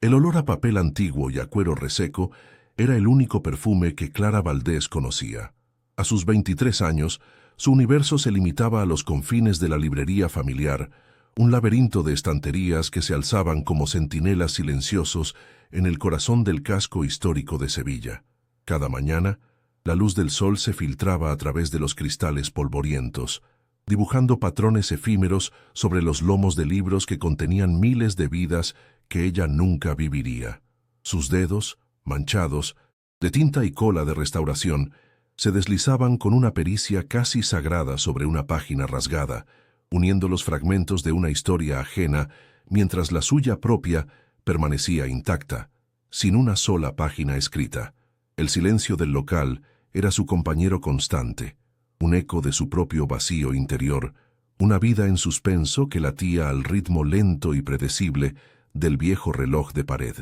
El olor a papel antiguo y a cuero reseco era el único perfume que Clara Valdés conocía. A sus 23 años, su universo se limitaba a los confines de la librería familiar, un laberinto de estanterías que se alzaban como centinelas silenciosos en el corazón del casco histórico de Sevilla. Cada mañana, la luz del sol se filtraba a través de los cristales polvorientos, dibujando patrones efímeros sobre los lomos de libros que contenían miles de vidas que ella nunca viviría. Sus dedos, manchados, de tinta y cola de restauración, se deslizaban con una pericia casi sagrada sobre una página rasgada, uniendo los fragmentos de una historia ajena, mientras la suya propia permanecía intacta, sin una sola página escrita. El silencio del local era su compañero constante, un eco de su propio vacío interior, una vida en suspenso que latía al ritmo lento y predecible del viejo reloj de pared.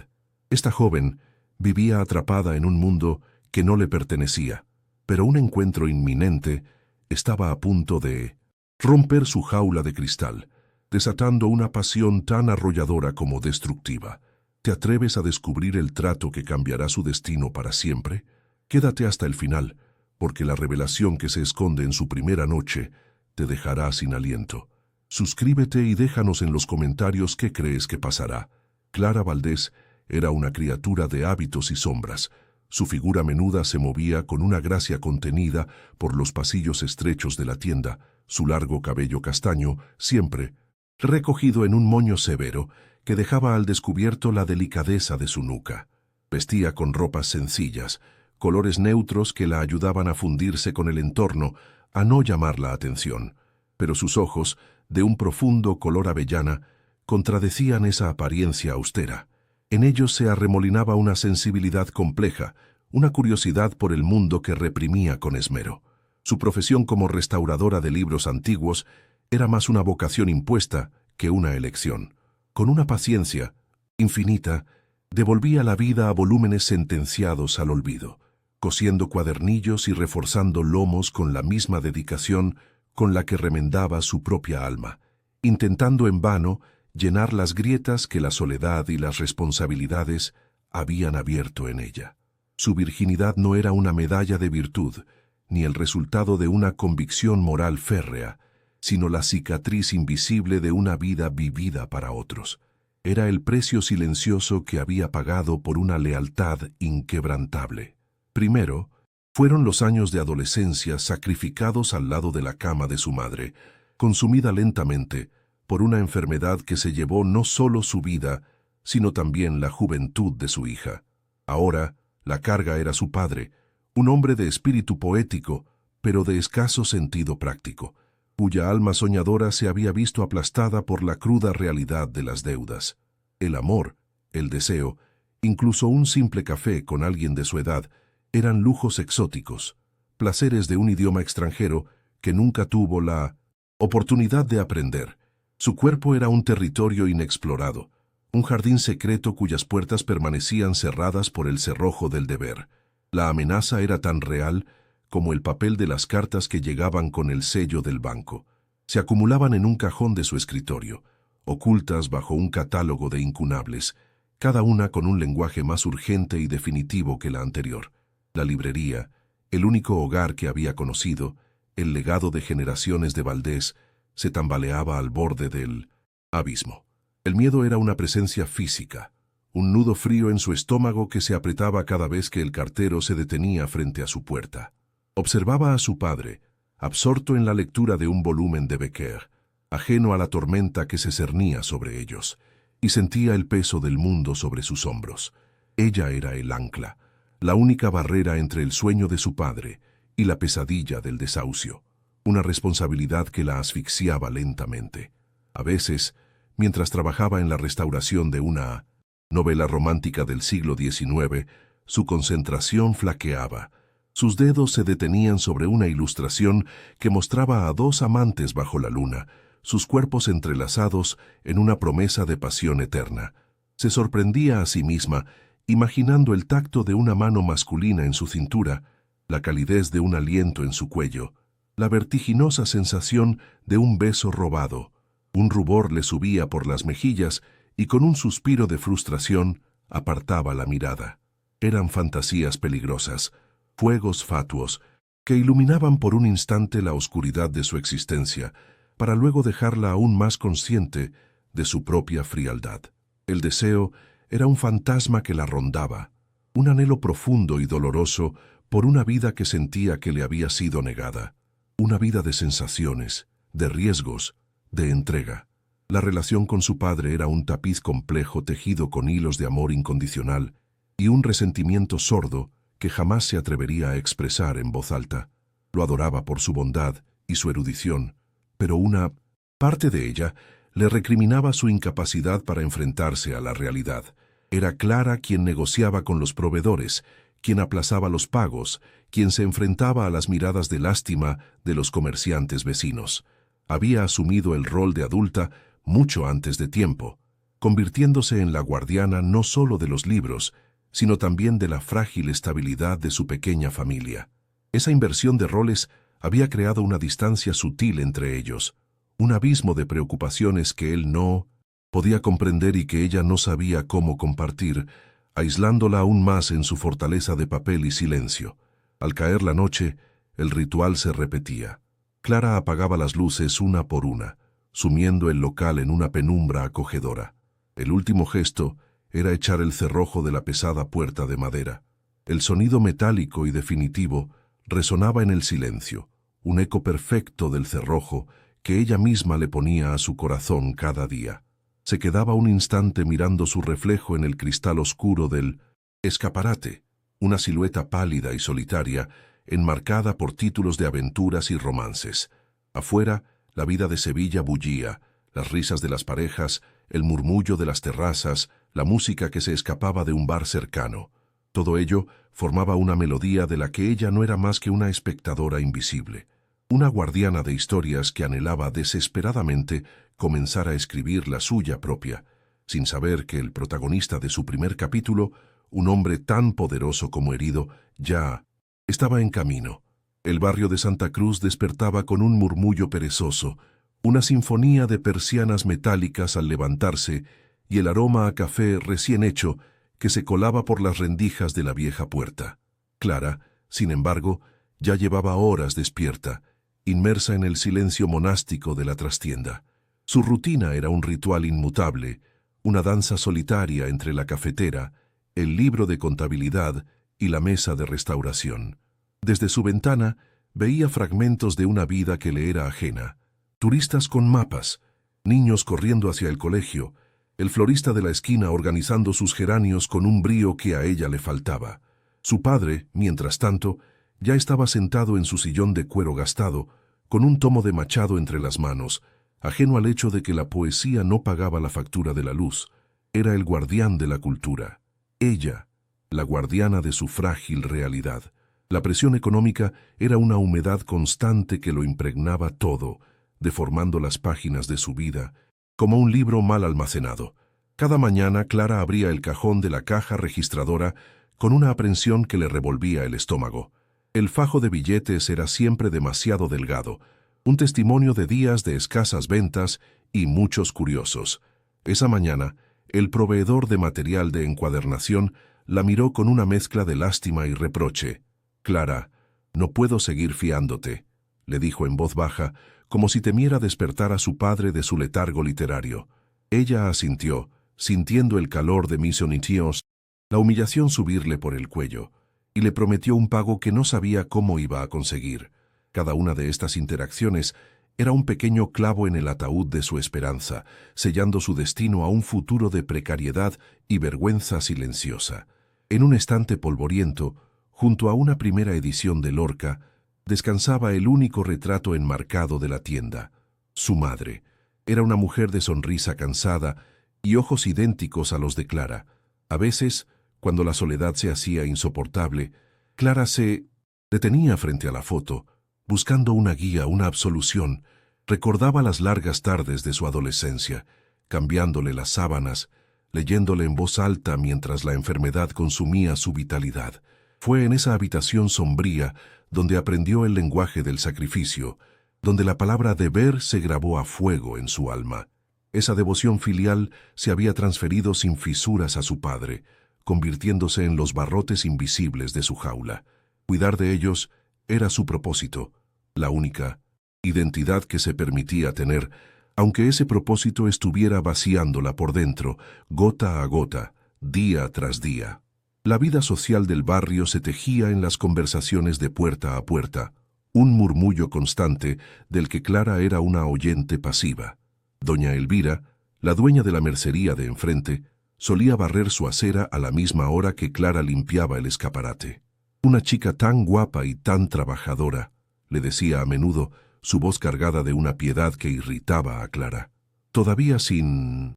Esta joven vivía atrapada en un mundo que no le pertenecía, pero un encuentro inminente estaba a punto de romper su jaula de cristal, desatando una pasión tan arrolladora como destructiva. ¿Te atreves a descubrir el trato que cambiará su destino para siempre? Quédate hasta el final, porque la revelación que se esconde en su primera noche te dejará sin aliento. Suscríbete y déjanos en los comentarios qué crees que pasará. Clara Valdés era una criatura de hábitos y sombras. Su figura menuda se movía con una gracia contenida por los pasillos estrechos de la tienda, su largo cabello castaño, siempre recogido en un moño severo, que dejaba al descubierto la delicadeza de su nuca. Vestía con ropas sencillas, colores neutros que la ayudaban a fundirse con el entorno, a no llamar la atención. Pero sus ojos, de un profundo color avellana, contradecían esa apariencia austera. En ellos se arremolinaba una sensibilidad compleja, una curiosidad por el mundo que reprimía con esmero. Su profesión como restauradora de libros antiguos era más una vocación impuesta que una elección. Con una paciencia infinita, devolvía la vida a volúmenes sentenciados al olvido, cosiendo cuadernillos y reforzando lomos con la misma dedicación con la que remendaba su propia alma, intentando en vano llenar las grietas que la soledad y las responsabilidades habían abierto en ella. Su virginidad no era una medalla de virtud, ni el resultado de una convicción moral férrea, sino la cicatriz invisible de una vida vivida para otros. Era el precio silencioso que había pagado por una lealtad inquebrantable. Primero, fueron los años de adolescencia sacrificados al lado de la cama de su madre, consumida lentamente por una enfermedad que se llevó no solo su vida, sino también la juventud de su hija. Ahora, la carga era su padre, un hombre de espíritu poético, pero de escaso sentido práctico, cuya alma soñadora se había visto aplastada por la cruda realidad de las deudas. El amor, el deseo, incluso un simple café con alguien de su edad, eran lujos exóticos, placeres de un idioma extranjero que nunca tuvo la oportunidad de aprender. Su cuerpo era un territorio inexplorado, un jardín secreto cuyas puertas permanecían cerradas por el cerrojo del deber. La amenaza era tan real como el papel de las cartas que llegaban con el sello del banco. Se acumulaban en un cajón de su escritorio, ocultas bajo un catálogo de incunables, cada una con un lenguaje más urgente y definitivo que la anterior. La librería, el único hogar que había conocido, el legado de generaciones de Valdés, se tambaleaba al borde del abismo. El miedo era una presencia física, un nudo frío en su estómago que se apretaba cada vez que el cartero se detenía frente a su puerta. Observaba a su padre, absorto en la lectura de un volumen de Becker, ajeno a la tormenta que se cernía sobre ellos, y sentía el peso del mundo sobre sus hombros. Ella era el ancla, la única barrera entre el sueño de su padre y la pesadilla del desahucio, una responsabilidad que la asfixiaba lentamente. A veces, mientras trabajaba en la restauración de una novela romántica del siglo XIX, su concentración flaqueaba. Sus dedos se detenían sobre una ilustración que mostraba a dos amantes bajo la luna, sus cuerpos entrelazados en una promesa de pasión eterna. Se sorprendía a sí misma, imaginando el tacto de una mano masculina en su cintura, la calidez de un aliento en su cuello, la vertiginosa sensación de un beso robado. Un rubor le subía por las mejillas y con un suspiro de frustración apartaba la mirada. Eran fantasías peligrosas, fuegos fatuos, que iluminaban por un instante la oscuridad de su existencia, para luego dejarla aún más consciente de su propia frialdad. El deseo era un fantasma que la rondaba, un anhelo profundo y doloroso por una vida que sentía que le había sido negada, una vida de sensaciones, de riesgos, de entrega. La relación con su padre era un tapiz complejo tejido con hilos de amor incondicional y un resentimiento sordo que jamás se atrevería a expresar en voz alta. Lo adoraba por su bondad y su erudición, pero una parte de ella le recriminaba su incapacidad para enfrentarse a la realidad. Era Clara quien negociaba con los proveedores, quien aplazaba los pagos, quien se enfrentaba a las miradas de lástima de los comerciantes vecinos. Había asumido el rol de adulta mucho antes de tiempo, convirtiéndose en la guardiana no solo de los libros, sino también de la frágil estabilidad de su pequeña familia. Esa inversión de roles había creado una distancia sutil entre ellos, un abismo de preocupaciones que él no podía comprender y que ella no sabía cómo compartir, aislándola aún más en su fortaleza de papel y silencio. Al caer la noche, el ritual se repetía. Clara apagaba las luces una por una, sumiendo el local en una penumbra acogedora. El último gesto era echar el cerrojo de la pesada puerta de madera. El sonido metálico y definitivo resonaba en el silencio, un eco perfecto del cerrojo que ella misma le ponía a su corazón cada día. Se quedaba un instante mirando su reflejo en el cristal oscuro del escaparate, una silueta pálida y solitaria, enmarcada por títulos de aventuras y romances. Afuera, la vida de Sevilla bullía, las risas de las parejas, el murmullo de las terrazas, la música que se escapaba de un bar cercano. Todo ello formaba una melodía de la que ella no era más que una espectadora invisible, una guardiana de historias que anhelaba desesperadamente comenzar a escribir la suya propia, sin saber que el protagonista de su primer capítulo, un hombre tan poderoso como herido, ya estaba en camino. El barrio de Santa Cruz despertaba con un murmullo perezoso, una sinfonía de persianas metálicas al levantarse y el aroma a café recién hecho que se colaba por las rendijas de la vieja puerta. Clara, sin embargo, ya llevaba horas despierta, inmersa en el silencio monástico de la trastienda. Su rutina era un ritual inmutable, una danza solitaria entre la cafetera, el libro de contabilidad y la mesa de restauración. Desde su ventana veía fragmentos de una vida que le era ajena. Turistas con mapas, niños corriendo hacia el colegio, el florista de la esquina organizando sus geranios con un brío que a ella le faltaba. Su padre, mientras tanto, ya estaba sentado en su sillón de cuero gastado, con un tomo de Machado entre las manos, ajeno al hecho de que la poesía no pagaba la factura de la luz. Era el guardián de la cultura. Ella, la guardiana de su frágil realidad. La presión económica era una humedad constante que lo impregnaba todo, deformando las páginas de su vida, como un libro mal almacenado. Cada mañana Clara abría el cajón de la caja registradora con una aprensión que le revolvía el estómago. El fajo de billetes era siempre demasiado delgado, un testimonio de días de escasas ventas y muchos curiosos. Esa mañana, el proveedor de material de encuadernación la miró con una mezcla de lástima y reproche. «Clara, no puedo seguir fiándote», le dijo en voz baja, como si temiera despertar a su padre de su letargo literario. Ella asintió, sintiendo el calor de Miss Onitios, la humillación subirle por el cuello, y le prometió un pago que no sabía cómo iba a conseguir. Cada una de estas interacciones era un pequeño clavo en el ataúd de su esperanza, sellando su destino a un futuro de precariedad y vergüenza silenciosa. En un estante polvoriento, junto a una primera edición de Lorca, descansaba el único retrato enmarcado de la tienda. Su madre. Era una mujer de sonrisa cansada y ojos idénticos a los de Clara. A veces, cuando la soledad se hacía insoportable, Clara se detenía frente a la foto, buscando una guía, una absolución. Recordaba las largas tardes de su adolescencia, cambiándole las sábanas, leyéndole en voz alta mientras la enfermedad consumía su vitalidad. Fue en esa habitación sombría donde aprendió el lenguaje del sacrificio, donde la palabra deber se grabó a fuego en su alma. Esa devoción filial se había transferido sin fisuras a su padre, convirtiéndose en los barrotes invisibles de su jaula. Cuidar de ellos era su propósito, la única identidad que se permitía tener, aunque ese propósito estuviera vaciándola por dentro, gota a gota, día tras día. La vida social del barrio se tejía en las conversaciones de puerta a puerta, un murmullo constante del que Clara era una oyente pasiva. Doña Elvira, la dueña de la mercería de enfrente, solía barrer su acera a la misma hora que Clara limpiaba el escaparate. Una chica tan guapa y tan trabajadora, le decía a menudo, su voz cargada de una piedad que irritaba a Clara. Todavía sin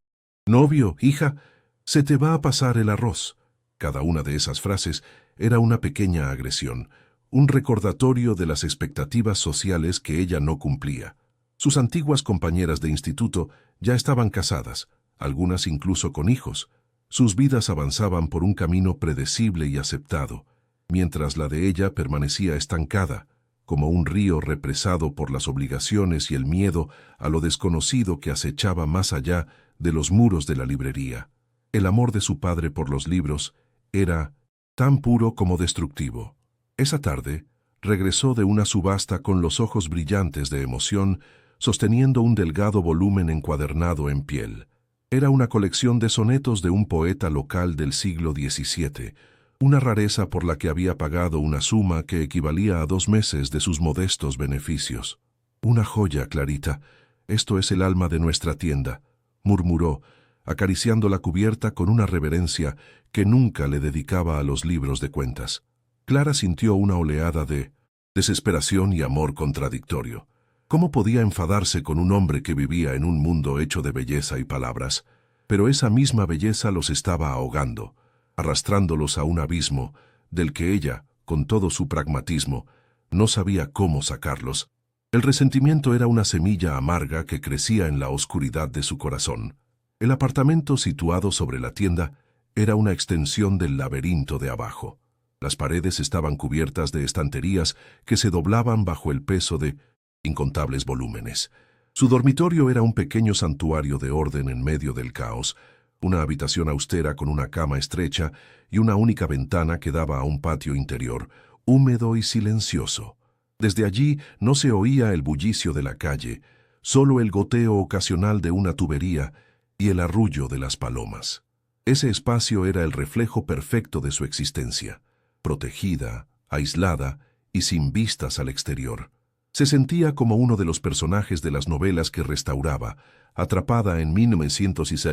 novio, hija, se te va a pasar el arroz. Cada una de esas frases era una pequeña agresión, un recordatorio de las expectativas sociales que ella no cumplía. Sus antiguas compañeras de instituto ya estaban casadas, algunas incluso con hijos. Sus vidas avanzaban por un camino predecible y aceptado, mientras la de ella permanecía estancada, como un río represado por las obligaciones y el miedo a lo desconocido que acechaba más allá de los muros de la librería. El amor de su padre por los libros era tan puro como destructivo. Esa tarde, regresó de una subasta con los ojos brillantes de emoción, sosteniendo un delgado volumen encuadernado en piel. Era una colección de sonetos de un poeta local del siglo XVII, una rareza por la que había pagado una suma que equivalía a 2 meses de sus modestos beneficios. «Una joya, Clarita. Esto es el alma de nuestra tienda», murmuró, acariciando la cubierta con una reverencia que nunca le dedicaba a los libros de cuentas. Clara sintió una oleada de desesperación y amor contradictorio. ¿Cómo podía enfadarse con un hombre que vivía en un mundo hecho de belleza y palabras? Pero esa misma belleza los estaba ahogando, arrastrándolos a un abismo del que ella, con todo su pragmatismo, no sabía cómo sacarlos. El resentimiento era una semilla amarga que crecía en la oscuridad de su corazón. El apartamento situado sobre la tienda era una extensión del laberinto de abajo. Las paredes estaban cubiertas de estanterías que se doblaban bajo el peso de incontables volúmenes. Su dormitorio era un pequeño santuario de orden en medio del caos, una habitación austera con una cama estrecha y una única ventana que daba a un patio interior, húmedo y silencioso. Desde allí no se oía el bullicio de la calle, solo el goteo ocasional de una tubería y el arrullo de las palomas. Ese espacio era el reflejo perfecto de su existencia, protegida, aislada y sin vistas al exterior. Se sentía como uno de los personajes de las novelas que restauraba, atrapada en 1906,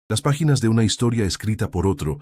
las páginas de una historia escrita por otro,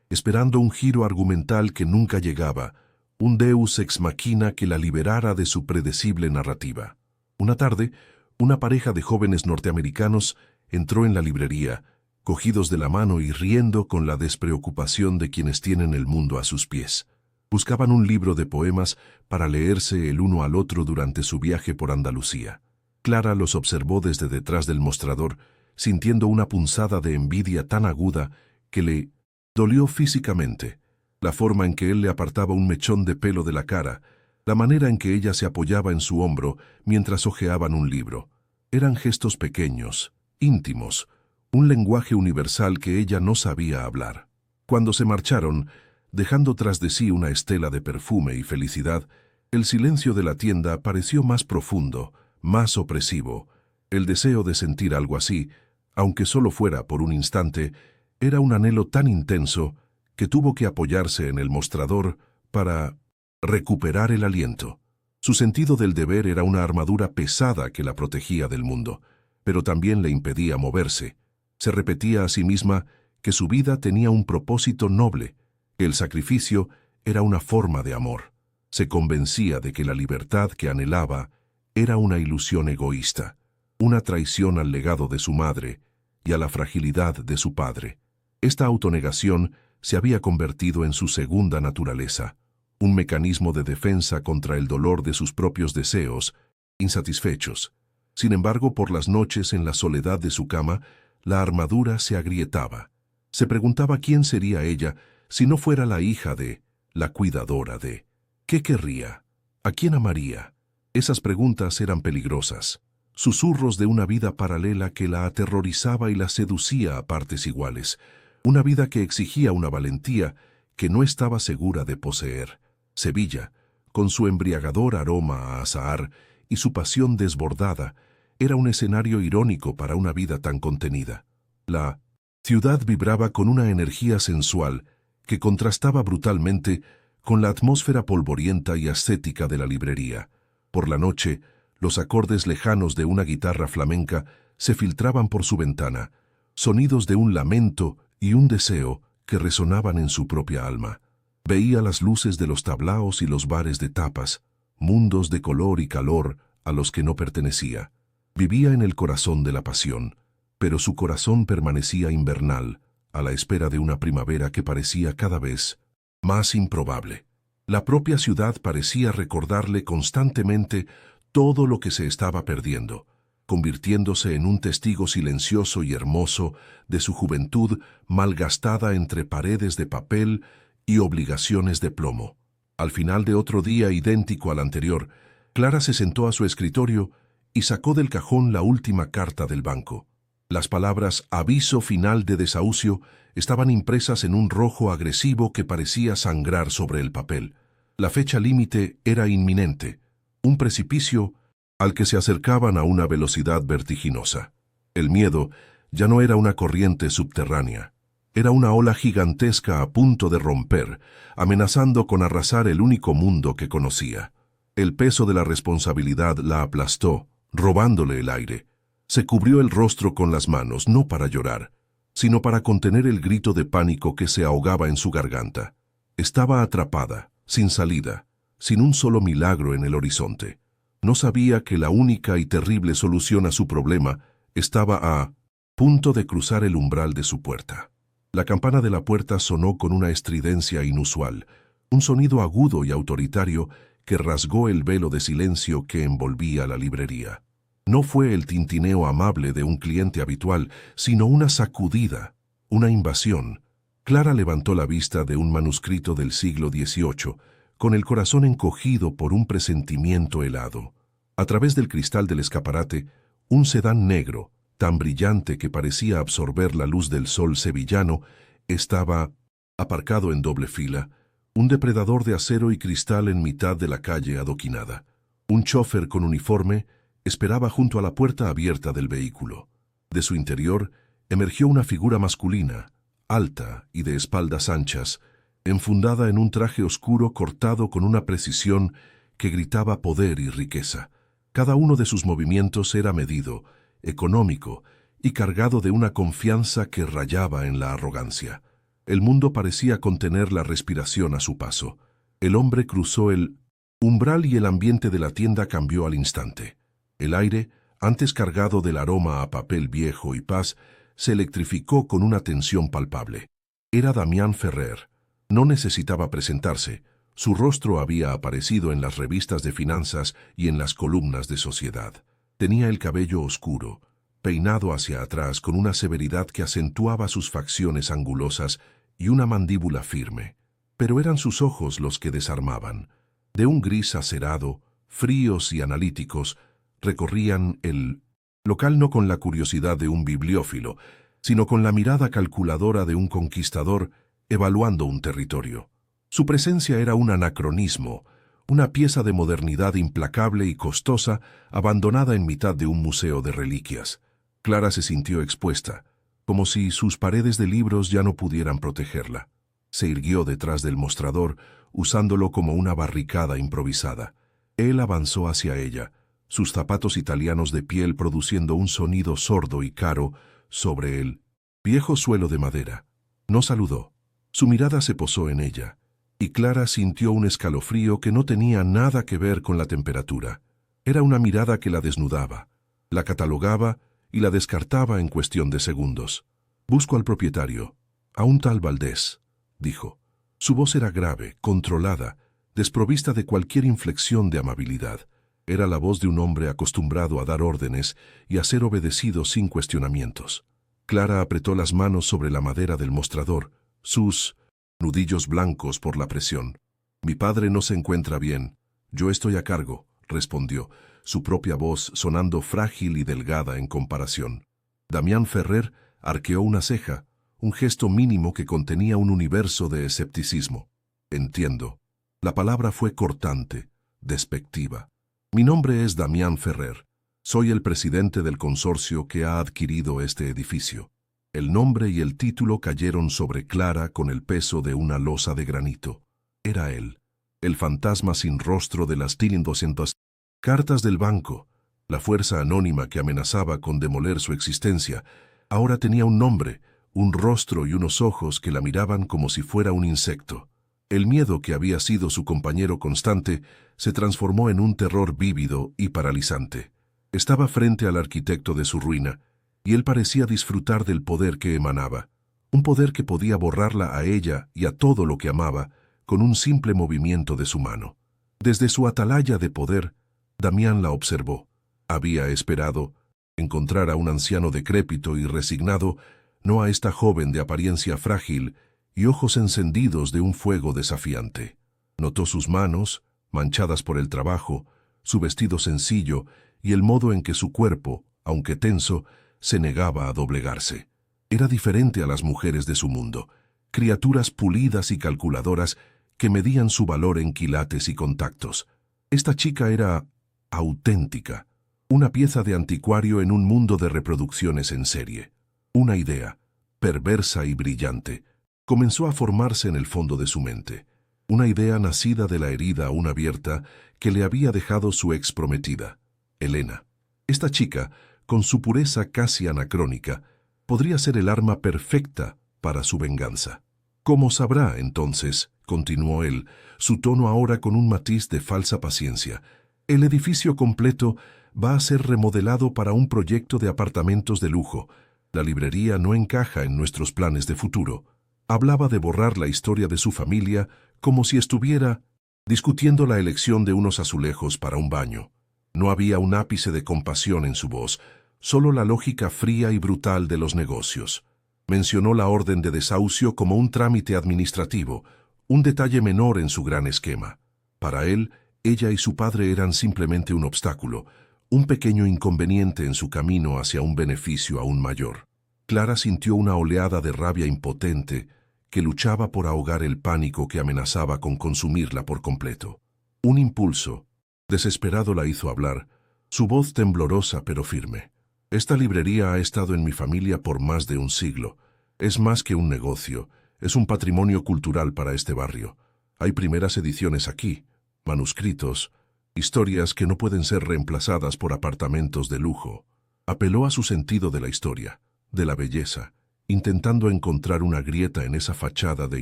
esperando un giro argumental que nunca llegaba, un deus ex machina que la liberara de su predecible narrativa. Una tarde, una pareja de jóvenes norteamericanos entró en la librería, cogidos de la mano y riendo con la despreocupación de quienes tienen el mundo a sus pies. Buscaban un libro de poemas para leerse el uno al otro durante su viaje por Andalucía. Clara los observó desde detrás del mostrador, sintiendo una punzada de envidia tan aguda que le dolió físicamente. La forma en que él le apartaba un mechón de pelo de la cara, la manera en que ella se apoyaba en su hombro mientras hojeaban un libro. Eran gestos pequeños, íntimos, un lenguaje universal que ella no sabía hablar. Cuando se marcharon, dejando tras de sí una estela de perfume y felicidad, el silencio de la tienda pareció más profundo, más opresivo. El deseo de sentir algo así, aunque solo fuera por un instante, era un anhelo tan intenso que tuvo que apoyarse en el mostrador para recuperar el aliento. Su sentido del deber era una armadura pesada que la protegía del mundo, pero también le impedía moverse. Se repetía a sí misma que su vida tenía un propósito noble, que el sacrificio era una forma de amor. Se convencía de que la libertad que anhelaba era una ilusión egoísta, una traición al legado de su madre y a la fragilidad de su padre. Esta autonegación se había convertido en su segunda naturaleza, un mecanismo de defensa contra el dolor de sus propios deseos, insatisfechos. Sin embargo, por las noches en la soledad de su cama, la armadura se agrietaba. Se preguntaba quién sería ella si no fuera la hija de, la cuidadora de. ¿Qué querría? ¿A quién amaría? Esas preguntas eran peligrosas, susurros de una vida paralela que la aterrorizaba y la seducía a partes iguales, Una vida que exigía una valentía que no estaba segura de poseer. Sevilla, con su embriagador aroma a azahar y su pasión desbordada, era un escenario irónico para una vida tan contenida. La ciudad vibraba con una energía sensual que contrastaba brutalmente con la atmósfera polvorienta y ascética de la librería. Por la noche, los acordes lejanos de una guitarra flamenca se filtraban por su ventana, sonidos de un lamento y un deseo que resonaban en su propia alma. Veía las luces de los tablaos y los bares de tapas, mundos de color y calor a los que no pertenecía. Vivía en el corazón de la pasión, pero su corazón permanecía invernal, a la espera de una primavera que parecía cada vez más improbable. La propia ciudad parecía recordarle constantemente todo lo que se estaba perdiendo, convirtiéndose en un testigo silencioso y hermoso de su juventud malgastada entre paredes de papel y obligaciones de plomo. Al final de otro día idéntico al anterior, Clara se sentó a su escritorio y sacó del cajón la última carta del banco. Las palabras «aviso final de desahucio» estaban impresas en un rojo agresivo que parecía sangrar sobre el papel. La fecha límite era inminente, un precipicio al que se acercaban a una velocidad vertiginosa. El miedo ya no era una corriente subterránea. Era una ola gigantesca a punto de romper, amenazando con arrasar el único mundo que conocía. El peso de la responsabilidad la aplastó, robándole el aire. Se cubrió el rostro con las manos, no para llorar, sino para contener el grito de pánico que se ahogaba en su garganta. Estaba atrapada, sin salida, sin un solo milagro en el horizonte. No sabía que la única y terrible solución a su problema estaba a punto de cruzar el umbral de su puerta. La campana de la puerta sonó con una estridencia inusual, un sonido agudo y autoritario que rasgó el velo de silencio que envolvía la librería. No fue el tintineo amable de un cliente habitual, sino una sacudida, una invasión. Clara levantó la vista de un manuscrito del siglo XVIII, con el corazón encogido por un presentimiento helado. A través del cristal del escaparate, un sedán negro, tan brillante que parecía absorber la luz del sol sevillano, estaba aparcado en doble fila, un depredador de acero y cristal en mitad de la calle adoquinada. Un chófer con uniforme esperaba junto a la puerta abierta del vehículo. De su interior emergió una figura masculina, alta y de espaldas anchas, enfundada en un traje oscuro cortado con una precisión que gritaba poder y riqueza. Cada uno de sus movimientos era medido, económico y cargado de una confianza que rayaba en la arrogancia. El mundo parecía contener la respiración a su paso. El hombre cruzó el umbral y el ambiente de la tienda cambió al instante. El aire, antes cargado del aroma a papel viejo y paz, se electrificó con una tensión palpable. Era Damián Ferrer. No necesitaba presentarse. Su rostro había aparecido en las revistas de finanzas y en las columnas de sociedad. Tenía el cabello oscuro, peinado hacia atrás con una severidad que acentuaba sus facciones angulosas y una mandíbula firme. Pero eran sus ojos los que desarmaban. De un gris acerado, fríos y analíticos, recorrían el local no con la curiosidad de un bibliófilo, sino con la mirada calculadora de un conquistador evaluando un territorio. Su presencia era un anacronismo, una pieza de modernidad implacable y costosa abandonada en mitad de un museo de reliquias. Clara se sintió expuesta, como si sus paredes de libros ya no pudieran protegerla. Se irguió detrás del mostrador, usándolo como una barricada improvisada. Él avanzó hacia ella, sus zapatos italianos de piel produciendo un sonido sordo y caro sobre el viejo suelo de madera. No saludó. Su mirada se posó en ella, y Clara sintió un escalofrío que no tenía nada que ver con la temperatura. Era una mirada que la desnudaba, la catalogaba y la descartaba en cuestión de segundos. «Busco al propietario, a un tal Valdés», dijo. Su voz era grave, controlada, desprovista de cualquier inflexión de amabilidad. Era la voz de un hombre acostumbrado a dar órdenes y a ser obedecido sin cuestionamientos. Clara apretó las manos sobre la madera del mostrador, sus nudillos blancos por la presión. «Mi padre no se encuentra bien. Yo estoy a cargo», respondió, su propia voz sonando frágil y delgada en comparación. Damián Ferrer arqueó una ceja, un gesto mínimo que contenía un universo de escepticismo. Entiendo. La palabra fue cortante, despectiva. Mi nombre es Damián Ferrer. Soy el presidente del consorcio que ha adquirido este edificio. El nombre y el título cayeron sobre Clara con el peso de una losa de granito. Era él, el fantasma sin rostro de las 200 cartas del banco. La fuerza anónima que amenazaba con demoler su existencia, ahora tenía un nombre, un rostro y unos ojos que la miraban como si fuera un insecto. El miedo que había sido su compañero constante se transformó en un terror vívido y paralizante. Estaba frente al arquitecto de su ruina, y él parecía disfrutar del poder que emanaba, un poder que podía borrarla a ella y a todo lo que amaba con un simple movimiento de su mano. Desde su atalaya de poder, Damián la observó. Había esperado encontrar a un anciano decrépito y resignado, no a esta joven de apariencia frágil y ojos encendidos de un fuego desafiante. Notó sus manos, manchadas por el trabajo, su vestido sencillo y el modo en que su cuerpo, aunque tenso, se negaba a doblegarse. Era diferente a las mujeres de su mundo, criaturas pulidas y calculadoras que medían su valor en quilates y contactos. Esta chica era auténtica, una pieza de anticuario en un mundo de reproducciones en serie. Una idea, perversa y brillante, comenzó a formarse en el fondo de su mente. Una idea nacida de la herida aún abierta que le había dejado su ex prometida, Elena. Esta chica, con su pureza casi anacrónica, podría ser el arma perfecta para su venganza. «¿Cómo sabrá, entonces?», continuó él, su tono ahora con un matiz de falsa paciencia. «El edificio completo va a ser remodelado para un proyecto de apartamentos de lujo. La librería no encaja en nuestros planes de futuro». Hablaba de borrar la historia de su familia como si estuviera discutiendo la elección de unos azulejos para un baño. No había un ápice de compasión en su voz, solo la lógica fría y brutal de los negocios. Mencionó la orden de desahucio como un trámite administrativo, un detalle menor en su gran esquema. Para él, ella y su padre eran simplemente un obstáculo, un pequeño inconveniente en su camino hacia un beneficio aún mayor. Clara sintió una oleada de rabia impotente que luchaba por ahogar el pánico que amenazaba con consumirla por completo. Un impulso desesperado la hizo hablar, su voz temblorosa pero firme. «Esta librería ha estado en mi familia por más de un siglo. Es más que un negocio, es un patrimonio cultural para este barrio. Hay primeras ediciones aquí, manuscritos, historias que no pueden ser reemplazadas por apartamentos de lujo». Apeló a su sentido de la historia, de la belleza, intentando encontrar una grieta en esa fachada de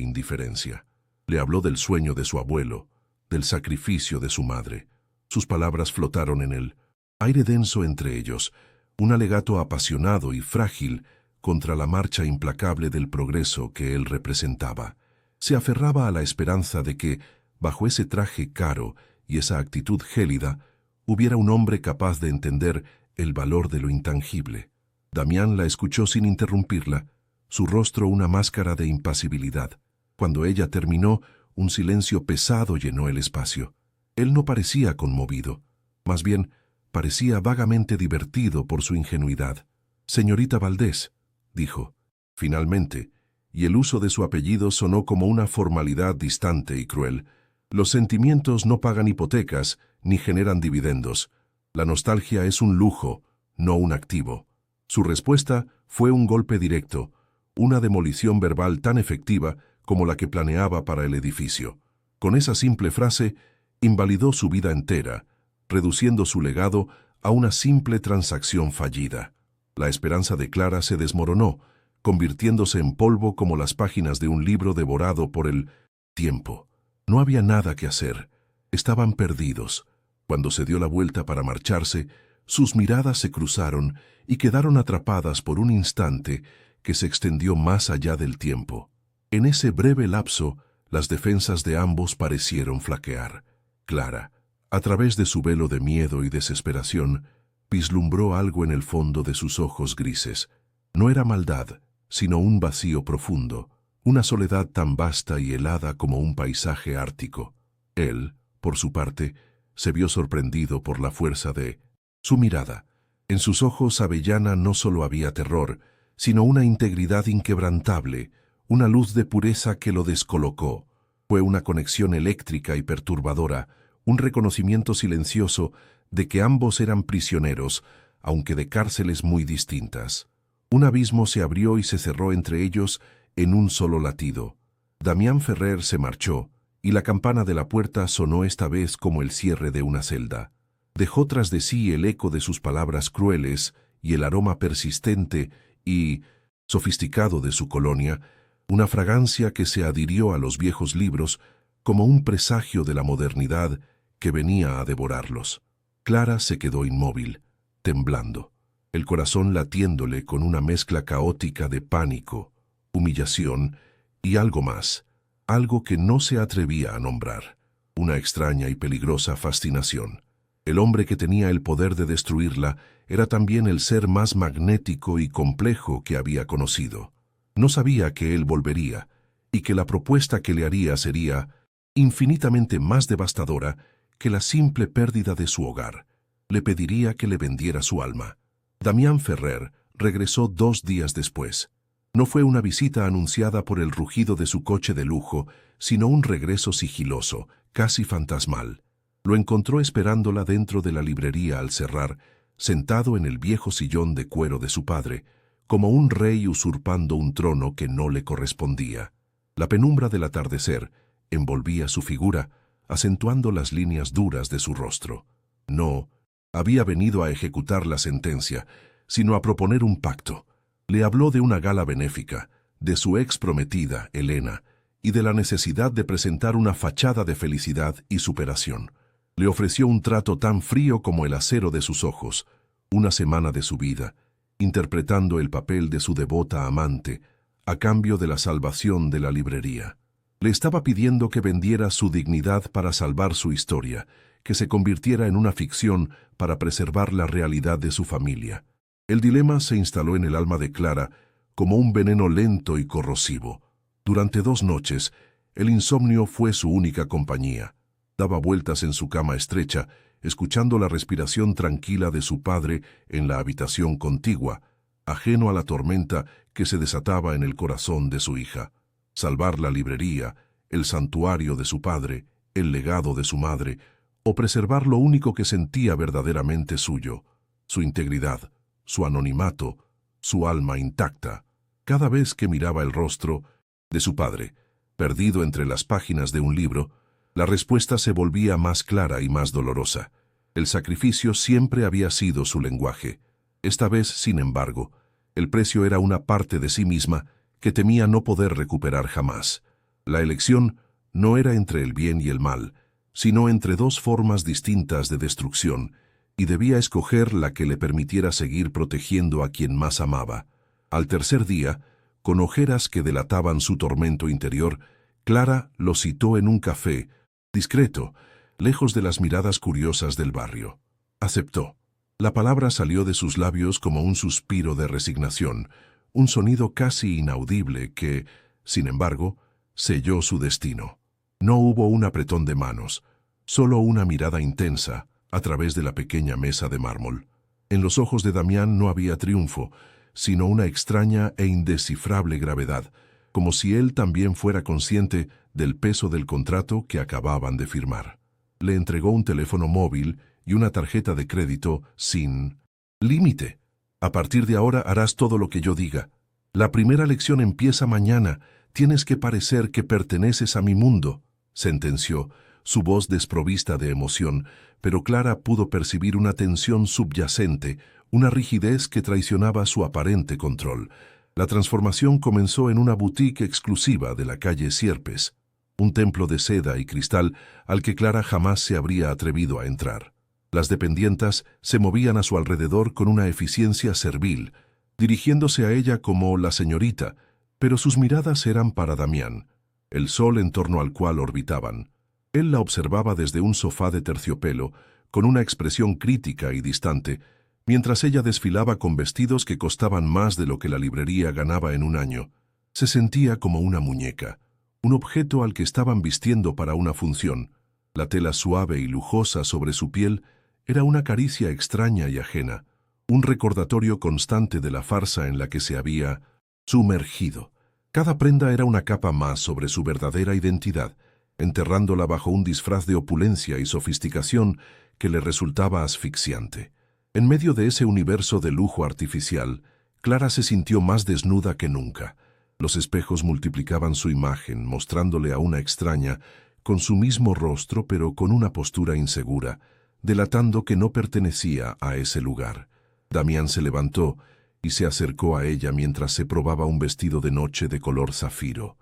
indiferencia. Le habló del sueño de su abuelo, del sacrificio de su madre. Sus palabras flotaron en el aire denso entre ellos, un alegato apasionado y frágil contra la marcha implacable del progreso que él representaba. Se aferraba a la esperanza de que, bajo ese traje caro y esa actitud gélida, hubiera un hombre capaz de entender el valor de lo intangible. Damián la escuchó sin interrumpirla, su rostro una máscara de impasibilidad. Cuando ella terminó, un silencio pesado llenó el espacio. Él no parecía conmovido, más bien parecía vagamente divertido por su ingenuidad. «Señorita Valdés», dijo, finalmente, y el uso de su apellido sonó como una formalidad distante y cruel. «Los sentimientos no pagan hipotecas ni generan dividendos. La nostalgia es un lujo, no un activo». Su respuesta fue un golpe directo, una demolición verbal tan efectiva como la que planeaba para el edificio. Con esa simple frase, invalidó su vida entera, reduciendo su legado a una simple transacción fallida. La esperanza de Clara se desmoronó, convirtiéndose en polvo como las páginas de un libro devorado por el tiempo. No había nada que hacer. Estaban perdidos. Cuando se dio la vuelta para marcharse, sus miradas se cruzaron y quedaron atrapadas por un instante que se extendió más allá del tiempo. En ese breve lapso, las defensas de ambos parecieron flaquear. Clara, a través de su velo de miedo y desesperación, vislumbró algo en el fondo de sus ojos grises. No era maldad, sino un vacío profundo, una soledad tan vasta y helada como un paisaje ártico. Él, por su parte, se vio sorprendido por la fuerza de su mirada. En sus ojos avellana no solo había terror, sino una integridad inquebrantable, una luz de pureza que lo descolocó. Fue una conexión eléctrica y perturbadora, un reconocimiento silencioso de que ambos eran prisioneros, aunque de cárceles muy distintas. Un abismo se abrió y se cerró entre ellos en un solo latido. Damián Ferrer se marchó, y la campana de la puerta sonó esta vez como el cierre de una celda. Dejó tras de sí el eco de sus palabras crueles y el aroma persistente y sofisticado de su colonia, una fragancia que se adhirió a los viejos libros como un presagio de la modernidad que venía a devorarlos. Clara se quedó inmóvil, temblando, el corazón latiéndole con una mezcla caótica de pánico, humillación y algo más, algo que no se atrevía a nombrar, una extraña y peligrosa fascinación. El hombre que tenía el poder de destruirla era también el ser más magnético y complejo que había conocido. No sabía que él volvería, y que la propuesta que le haría sería infinitamente más devastadora que la simple pérdida de su hogar. Le pediría que le vendiera su alma. Damián Ferrer regresó 2 días después. No fue una visita anunciada por el rugido de su coche de lujo, sino un regreso sigiloso, casi fantasmal. Lo encontró esperándola dentro de la librería al cerrar, sentado en el viejo sillón de cuero de su padre, como un rey usurpando un trono que no le correspondía. La penumbra del atardecer envolvía su figura, acentuando las líneas duras de su rostro. No había venido a ejecutar la sentencia, sino a proponer un pacto. Le habló de una gala benéfica, de su ex prometida, Elena, y de la necesidad de presentar una fachada de felicidad y superación. Le ofreció un trato tan frío como el acero de sus ojos, una semana de su vida, interpretando el papel de su devota amante, a cambio de la salvación de la librería. Le estaba pidiendo que vendiera su dignidad para salvar su historia, que se convirtiera en una ficción para preservar la realidad de su familia. El dilema se instaló en el alma de Clara como un veneno lento y corrosivo. Durante 2 noches, el insomnio fue su única compañía. Daba vueltas en su cama estrecha, escuchando la respiración tranquila de su padre en la habitación contigua, ajeno a la tormenta que se desataba en el corazón de su hija. Salvar la librería, el santuario de su padre, el legado de su madre, o preservar lo único que sentía verdaderamente suyo, su integridad, su anonimato, su alma intacta. Cada vez que miraba el rostro de su padre, perdido entre las páginas de un libro, la respuesta se volvía más clara y más dolorosa. El sacrificio siempre había sido su lenguaje. Esta vez, sin embargo, el precio era una parte de sí misma que temía no poder recuperar jamás. La elección no era entre el bien y el mal, sino entre 2 formas distintas de destrucción, y debía escoger la que le permitiera seguir protegiendo a quien más amaba. Al tercer día, con ojeras que delataban su tormento interior, Clara lo citó en un café, discreto, lejos de las miradas curiosas del barrio. Aceptó. La palabra salió de sus labios como un suspiro de resignación, un sonido casi inaudible que, sin embargo, selló su destino. No hubo un apretón de manos, solo una mirada intensa a través de la pequeña mesa de mármol. En los ojos de Damián no había triunfo, sino una extraña e indescifrable gravedad, como si él también fuera consciente del peso del contrato que acababan de firmar. Le entregó un teléfono móvil y una tarjeta de crédito sin límite. A partir de ahora harás todo lo que yo diga. La primera lección empieza mañana. Tienes que parecer que perteneces a mi mundo, sentenció, su voz desprovista de emoción, pero Clara pudo percibir una tensión subyacente, una rigidez que traicionaba su aparente control. La transformación comenzó en una boutique exclusiva de la calle Sierpes, un templo de seda y cristal al que Clara jamás se habría atrevido a entrar. Las dependientas se movían a su alrededor con una eficiencia servil, dirigiéndose a ella como la señorita, pero sus miradas eran para Damián, el sol en torno al cual orbitaban. Él la observaba desde un sofá de terciopelo, con una expresión crítica y distante, mientras ella desfilaba con vestidos que costaban más de lo que la librería ganaba en un año. Se sentía como una muñeca, un objeto al que estaban vistiendo para una función. La tela suave y lujosa sobre su piel era una caricia extraña y ajena, un recordatorio constante de la farsa en la que se había sumergido. Cada prenda era una capa más sobre su verdadera identidad, enterrándola bajo un disfraz de opulencia y sofisticación que le resultaba asfixiante. En medio de ese universo de lujo artificial, Clara se sintió más desnuda que nunca. Los espejos multiplicaban su imagen, mostrándole a una extraña, con su mismo rostro pero con una postura insegura, delatando que no pertenecía a ese lugar. Damián se levantó y se acercó a ella mientras se probaba un vestido de noche de color zafiro.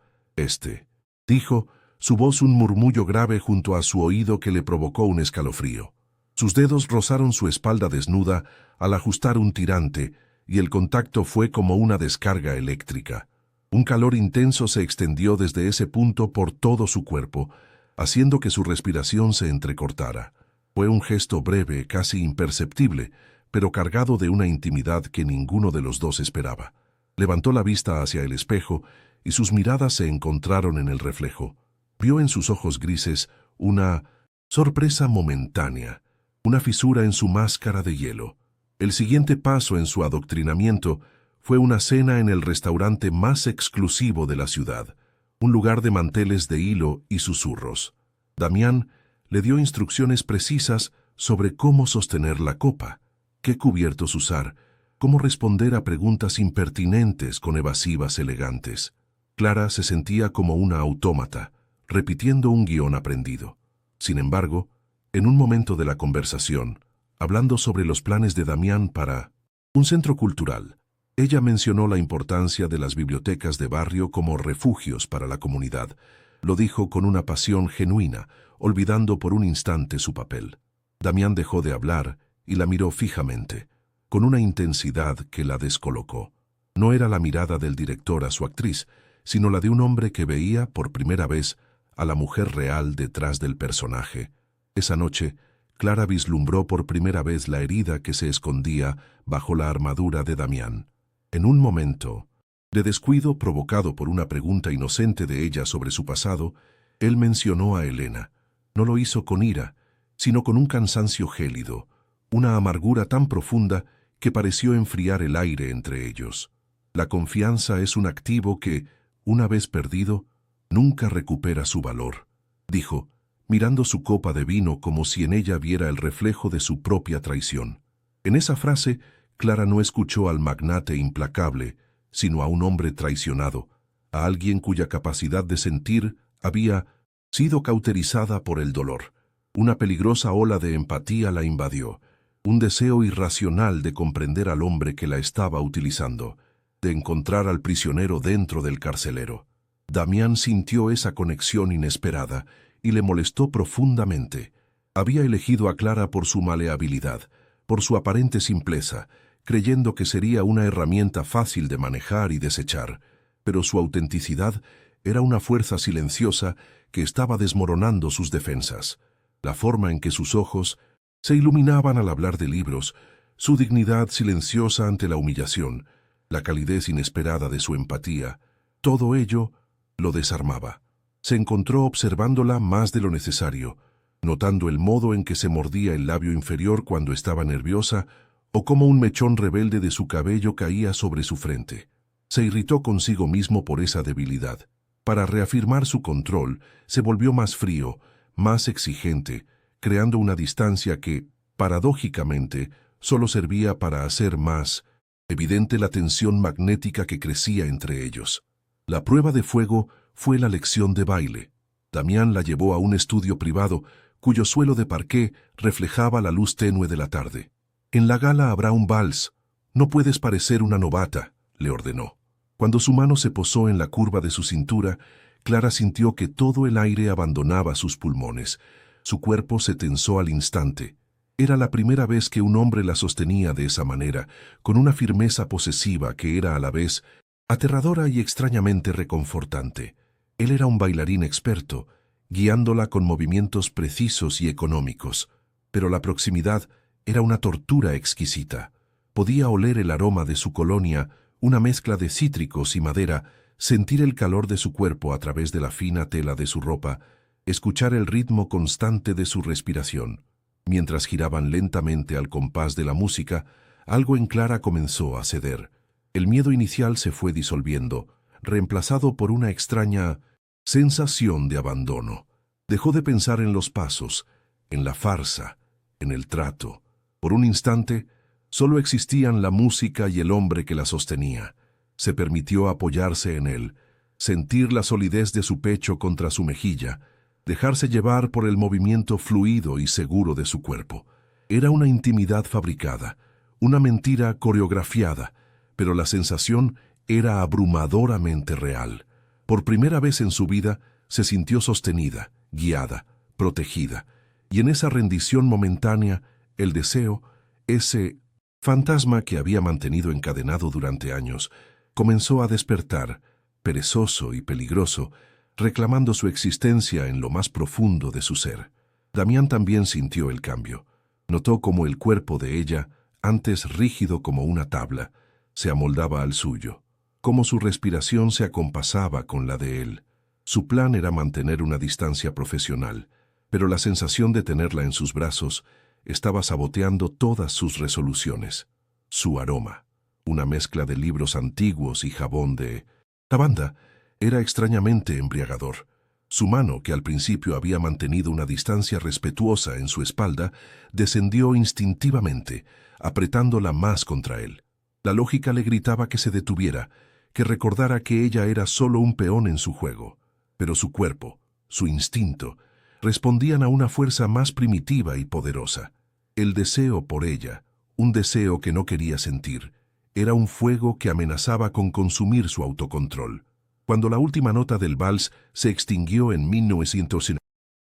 Dijo, su voz un murmullo grave junto a su oído que le provocó un escalofrío. Sus dedos rozaron su espalda desnuda al ajustar un tirante y el contacto fue como una descarga eléctrica. Un calor intenso se extendió desde ese punto por todo su cuerpo, haciendo que su respiración se entrecortara. Fue un gesto breve, casi imperceptible, pero cargado de una intimidad que ninguno de los dos esperaba. Levantó la vista hacia el espejo y sus miradas se encontraron en el reflejo. Vio en sus ojos grises una sorpresa momentánea, una fisura en su máscara de hielo. El siguiente paso en su adoctrinamiento fue una cena en el restaurante más exclusivo de la ciudad, un lugar de manteles de hilo y susurros. Damián le dio instrucciones precisas sobre cómo sostener la copa, qué cubiertos usar, cómo responder a preguntas impertinentes con evasivas elegantes. Clara se sentía como una autómata, repitiendo un guión aprendido. Sin embargo, en un momento de la conversación, hablando sobre los planes de Damián para un centro cultural, ella mencionó la importancia de las bibliotecas de barrio como refugios para la comunidad. Lo dijo con una pasión genuina, olvidando por un instante su papel. Damián dejó de hablar y la miró fijamente, con una intensidad que la descolocó. No era la mirada del director a su actriz, sino la de un hombre que veía, por primera vez, a la mujer real detrás del personaje. Esa noche, Clara vislumbró por primera vez la herida que se escondía bajo la armadura de Damián. En un momento de descuido provocado por una pregunta inocente de ella sobre su pasado, él mencionó a Elena. No lo hizo con ira, sino con un cansancio gélido, una amargura tan profunda que pareció enfriar el aire entre ellos. La confianza es un activo que, una vez perdido, nunca recupera su valor, dijo, mirando su copa de vino como si en ella viera el reflejo de su propia traición. En esa frase, Clara no escuchó al magnate implacable, sino a un hombre traicionado, a alguien cuya capacidad de sentir había sido cauterizada por el dolor. Una peligrosa ola de empatía la invadió, un deseo irracional de comprender al hombre que la estaba utilizando, de encontrar al prisionero dentro del carcelero. Damián sintió esa conexión inesperada y le molestó profundamente. Había elegido a Clara por su maleabilidad, por su aparente simpleza, creyendo que sería una herramienta fácil de manejar y desechar, pero su autenticidad era una fuerza silenciosa que estaba desmoronando sus defensas. La forma en que sus ojos se iluminaban al hablar de libros, su dignidad silenciosa ante la humillación, la calidez inesperada de su empatía, todo ello lo desarmaba. Se encontró observándola más de lo necesario, notando el modo en que se mordía el labio inferior cuando estaba nerviosa o cómo un mechón rebelde de su cabello caía sobre su frente. Se irritó consigo mismo por esa debilidad. Para reafirmar su control, se volvió más frío, más exigente, creando una distancia que, paradójicamente, solo servía para hacer más evidente la tensión magnética que crecía entre ellos. La prueba de fuego fue la lección de baile. Damián la llevó a un estudio privado, cuyo suelo de parqué reflejaba la luz tenue de la tarde. «En la gala habrá un vals. No puedes parecer una novata», le ordenó. Cuando su mano se posó en la curva de su cintura, Clara sintió que todo el aire abandonaba sus pulmones. Su cuerpo se tensó al instante. Era la primera vez que un hombre la sostenía de esa manera, con una firmeza posesiva que era a la vez aterradora y extrañamente reconfortante. Él era un bailarín experto, guiándola con movimientos precisos y económicos, pero la proximidad era una tortura exquisita. Podía oler el aroma de su colonia, una mezcla de cítricos y madera, sentir el calor de su cuerpo a través de la fina tela de su ropa, escuchar el ritmo constante de su respiración. Mientras giraban lentamente al compás de la música, algo en Clara comenzó a ceder. El miedo inicial se fue disolviendo, reemplazado por una extraña sensación de abandono. Dejó de pensar en los pasos, en la farsa, en el trato. Por un instante, solo existían la música y el hombre que la sostenía. Se permitió apoyarse en él, sentir la solidez de su pecho contra su mejilla, dejarse llevar por el movimiento fluido y seguro de su cuerpo. Era una intimidad fabricada, una mentira coreografiada, pero la sensación era abrumadoramente real. Por primera vez en su vida se sintió sostenida, guiada, protegida, y en esa rendición momentánea, el deseo, ese fantasma que había mantenido encadenado durante años, comenzó a despertar, perezoso y peligroso, reclamando su existencia en lo más profundo de su ser. Damián también sintió el cambio. Notó cómo el cuerpo de ella, antes rígido como una tabla, se amoldaba al suyo, cómo su respiración se acompasaba con la de él. Su plan era mantener una distancia profesional, pero la sensación de tenerla en sus brazos estaba saboteando todas sus resoluciones. Su aroma, una mezcla de libros antiguos y jabón de lavanda, era extrañamente embriagador. Su mano, que al principio había mantenido una distancia respetuosa en su espalda, descendió instintivamente, apretándola más contra él. La lógica le gritaba que se detuviera, que recordara que ella era solo un peón en su juego. Pero su cuerpo, su instinto, respondían a una fuerza más primitiva y poderosa. El deseo por ella, un deseo que no quería sentir, era un fuego que amenazaba con consumir su autocontrol. Cuando la última nota del vals se extinguió en 1900,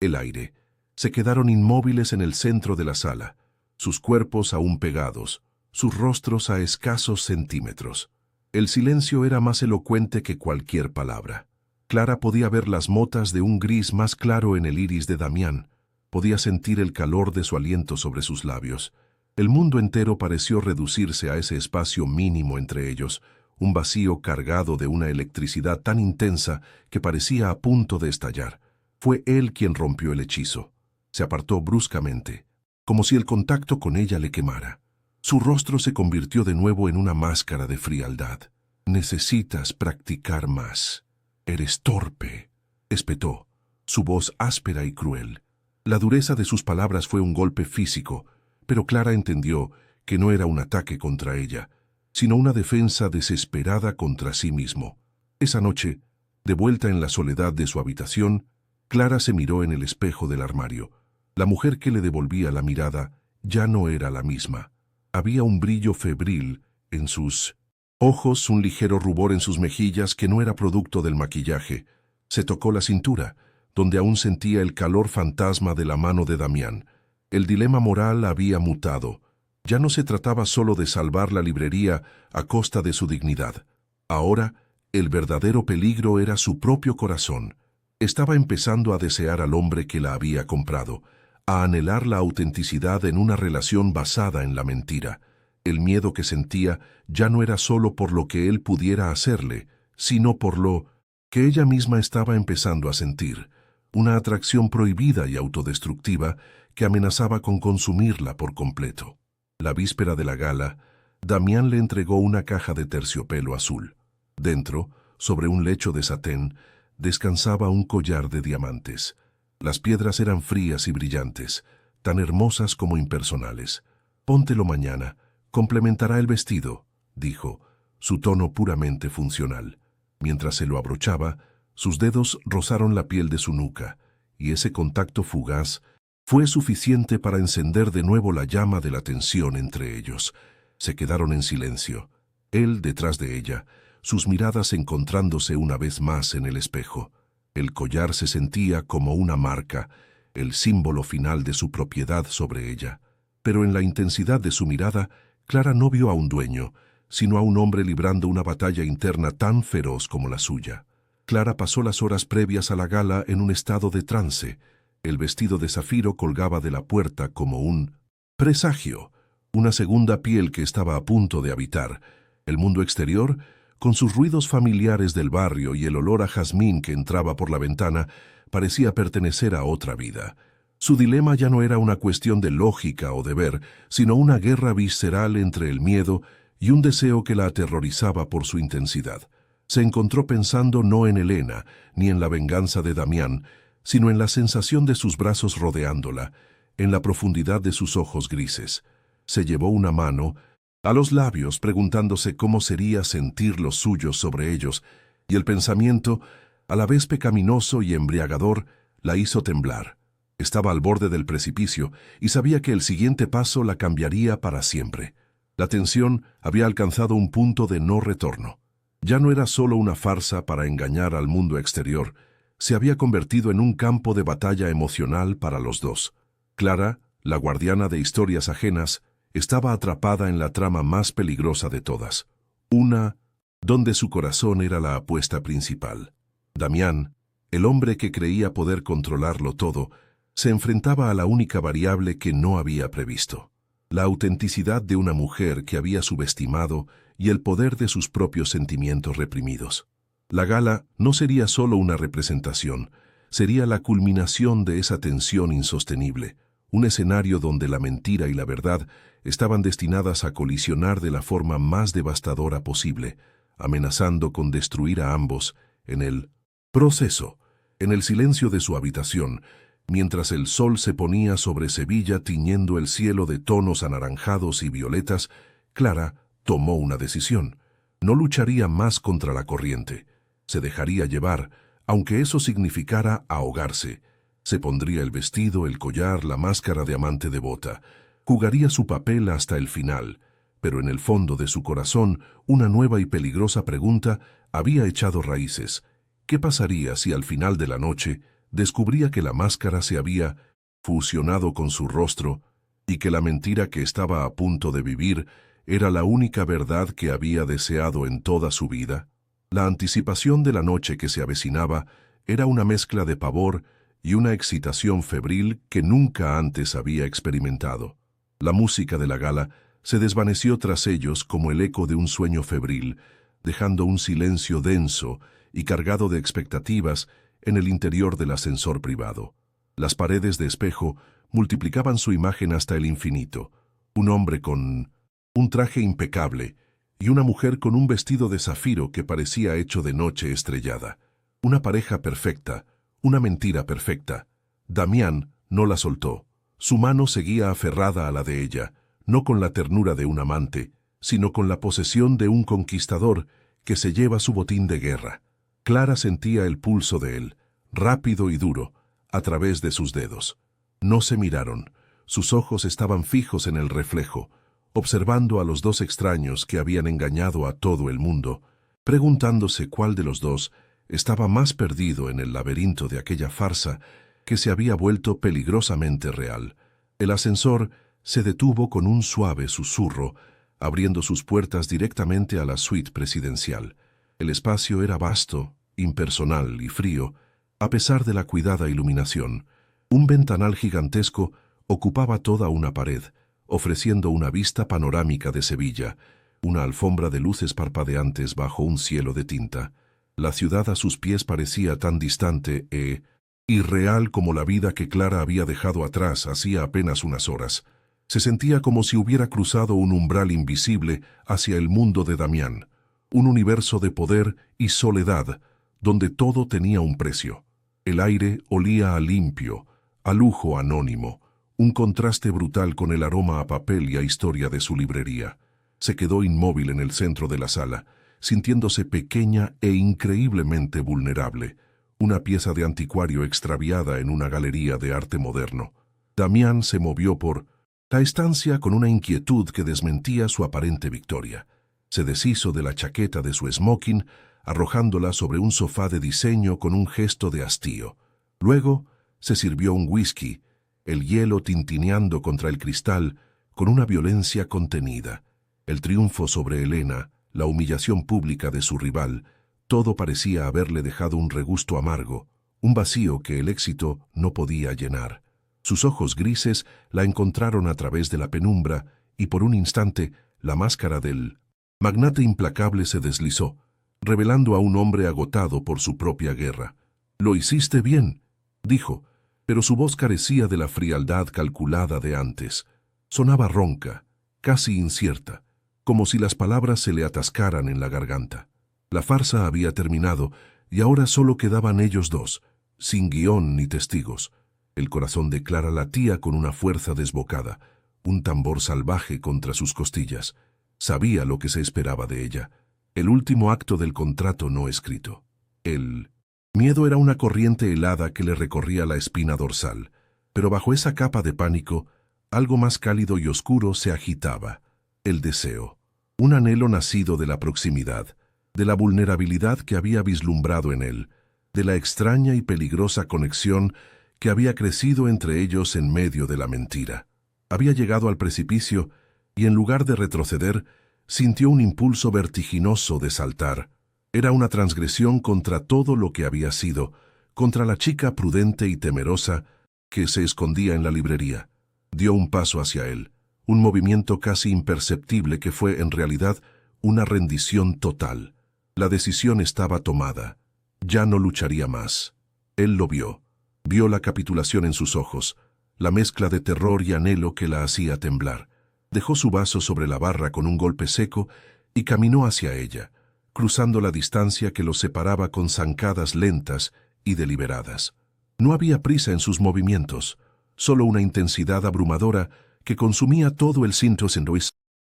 el aire, se quedaron inmóviles en el centro de la sala, sus cuerpos aún pegados, sus rostros a escasos centímetros. El silencio era más elocuente que cualquier palabra. Clara podía ver las motas de un gris más claro en el iris de Damián, podía sentir el calor de su aliento sobre sus labios. El mundo entero pareció reducirse a ese espacio mínimo entre ellos, un vacío cargado de una electricidad tan intensa que parecía a punto de estallar. Fue él quien rompió el hechizo. Se apartó bruscamente, como si el contacto con ella le quemara. Su rostro se convirtió de nuevo en una máscara de frialdad. «Necesitas practicar más. Eres torpe», espetó, su voz áspera y cruel. La dureza de sus palabras fue un golpe físico, pero Clara entendió que no era un ataque contra ella, sino una defensa desesperada contra sí mismo. Esa noche, de vuelta en la soledad de su habitación, Clara se miró en el espejo del armario. La mujer que le devolvía la mirada ya no era la misma. Había un brillo febril en sus ojos, un ligero rubor en sus mejillas que no era producto del maquillaje. Se tocó la cintura, donde aún sentía el calor fantasma de la mano de Damián. El dilema moral había mutado. Ya no se trataba solo de salvar la librería a costa de su dignidad. Ahora, el verdadero peligro era su propio corazón. Estaba empezando a desear al hombre que la había comprado, a anhelar la autenticidad en una relación basada en la mentira. El miedo que sentía ya no era solo por lo que él pudiera hacerle, sino por lo que ella misma estaba empezando a sentir, una atracción prohibida y autodestructiva que amenazaba con consumirla por completo. La víspera de la gala, Damián le entregó una caja de terciopelo azul. Dentro, sobre un lecho de satén, descansaba un collar de diamantes. Las piedras eran frías y brillantes, tan hermosas como impersonales. «Póntelo mañana, complementará el vestido», dijo, su tono puramente funcional. Mientras se lo abrochaba, sus dedos rozaron la piel de su nuca, y ese contacto fugaz fue suficiente para encender de nuevo la llama de la tensión entre ellos. Se quedaron en silencio, él detrás de ella, sus miradas encontrándose una vez más en el espejo. El collar se sentía como una marca, el símbolo final de su propiedad sobre ella. Pero en la intensidad de su mirada, Clara no vio a un dueño, sino a un hombre librando una batalla interna tan feroz como la suya. Clara pasó las horas previas a la gala en un estado de trance. El vestido de zafiro colgaba de la puerta como un presagio, una segunda piel que estaba a punto de habitar. El mundo exterior, con sus ruidos familiares del barrio y el olor a jazmín que entraba por la ventana, parecía pertenecer a otra vida. Su dilema ya no era una cuestión de lógica o deber, sino una guerra visceral entre el miedo y un deseo que la aterrorizaba por su intensidad. Se encontró pensando no en Elena, ni en la venganza de Damián, sino en la sensación de sus brazos rodeándola, en la profundidad de sus ojos grises. Se llevó una mano a los labios preguntándose cómo sería sentir los suyos sobre ellos, y el pensamiento, a la vez pecaminoso y embriagador, la hizo temblar. Estaba al borde del precipicio y sabía que el siguiente paso la cambiaría para siempre. La tensión había alcanzado un punto de no retorno. Ya no era solo una farsa para engañar al mundo exterior, se había convertido en un campo de batalla emocional para los dos. Clara, la guardiana de historias ajenas, estaba atrapada en la trama más peligrosa de todas, una donde su corazón era la apuesta principal. Damián, el hombre que creía poder controlarlo todo, se enfrentaba a la única variable que no había previsto: la autenticidad de una mujer que había subestimado y el poder de sus propios sentimientos reprimidos. La gala no sería solo una representación, sería la culminación de esa tensión insostenible, un escenario donde la mentira y la verdad estaban destinadas a colisionar de la forma más devastadora posible, amenazando con destruir a ambos en el proceso. En el silencio de su habitación, mientras el sol se ponía sobre Sevilla tiñendo el cielo de tonos anaranjados y violetas, Clara tomó una decisión. No lucharía más contra la corriente. Se dejaría llevar, aunque eso significara ahogarse. Se pondría el vestido, el collar, la máscara de amante devota. Jugaría su papel hasta el final, pero en el fondo de su corazón una nueva y peligrosa pregunta había echado raíces. ¿Qué pasaría si al final de la noche descubría que la máscara se había fusionado con su rostro y que la mentira que estaba a punto de vivir era la única verdad que había deseado en toda su vida? La anticipación de la noche que se avecinaba era una mezcla de pavor y una excitación febril que nunca antes había experimentado. La música de la gala se desvaneció tras ellos como el eco de un sueño febril, dejando un silencio denso y cargado de expectativas en el interior del ascensor privado. Las paredes de espejo multiplicaban su imagen hasta el infinito. Un hombre con un traje impecable y una mujer con un vestido de zafiro que parecía hecho de noche estrellada. Una pareja perfecta, una mentira perfecta. Damián no la soltó. Su mano seguía aferrada a la de ella, no con la ternura de un amante, sino con la posesión de un conquistador que se lleva su botín de guerra. Clara sentía el pulso de él, rápido y duro, a través de sus dedos. No se miraron. Sus ojos estaban fijos en el reflejo, observando a los dos extraños que habían engañado a todo el mundo, preguntándose cuál de los dos estaba más perdido en el laberinto de aquella farsa que se había vuelto peligrosamente real. El ascensor se detuvo con un suave susurro, abriendo sus puertas directamente a la suite presidencial. El espacio era vasto, impersonal y frío, a pesar de la cuidada iluminación. Un ventanal gigantesco ocupaba toda una pared, ofreciendo una vista panorámica de Sevilla, una alfombra de luces parpadeantes bajo un cielo de tinta. La ciudad a sus pies parecía tan distante e irreal como la vida que Clara había dejado atrás hacía apenas unas horas. Se sentía como si hubiera cruzado un umbral invisible hacia el mundo de Damián, un universo de poder y soledad, donde todo tenía un precio. El aire olía a limpio, a lujo anónimo, un contraste brutal con el aroma a papel y a historia de su librería. Se quedó inmóvil en el centro de la sala, sintiéndose pequeña e increíblemente vulnerable, una pieza de anticuario extraviada en una galería de arte moderno. Damián se movió por la estancia con una inquietud que desmentía su aparente victoria. Se deshizo de la chaqueta de su smoking, arrojándola sobre un sofá de diseño con un gesto de hastío. Luego se sirvió un whisky, el hielo tintineando contra el cristal con una violencia contenida. El triunfo sobre Elena, la humillación pública de su rival, todo parecía haberle dejado un regusto amargo, un vacío que el éxito no podía llenar. Sus ojos grises la encontraron a través de la penumbra y por un instante la máscara del magnate implacable se deslizó, revelando a un hombre agotado por su propia guerra. «Lo hiciste bien», dijo, pero su voz carecía de la frialdad calculada de antes. Sonaba ronca, casi incierta, como si las palabras se le atascaran en la garganta. La farsa había terminado y ahora solo quedaban ellos dos, sin guión ni testigos. El corazón de Clara latía con una fuerza desbocada, un tambor salvaje contra sus costillas. Sabía lo que se esperaba de ella, el último acto del contrato no escrito. El miedo era una corriente helada que le recorría la espina dorsal, pero bajo esa capa de pánico, algo más cálido y oscuro se agitaba: el deseo, un anhelo nacido de la proximidad, de la vulnerabilidad que había vislumbrado en él, de la extraña y peligrosa conexión que había crecido entre ellos en medio de la mentira. Había llegado al precipicio y, en lugar de retroceder, sintió un impulso vertiginoso de saltar. Era una transgresión contra todo lo que había sido, contra la chica prudente y temerosa que se escondía en la librería. Dio un paso hacia él, un movimiento casi imperceptible que fue en realidad una rendición total. La decisión estaba tomada. Ya no lucharía más. Él lo vio. Vio la capitulación en sus ojos, la mezcla de terror y anhelo que la hacía temblar. Dejó su vaso sobre la barra con un golpe seco y caminó hacia ella, cruzando la distancia que los separaba con zancadas lentas y deliberadas. No había prisa en sus movimientos, solo una intensidad abrumadora que consumía todo el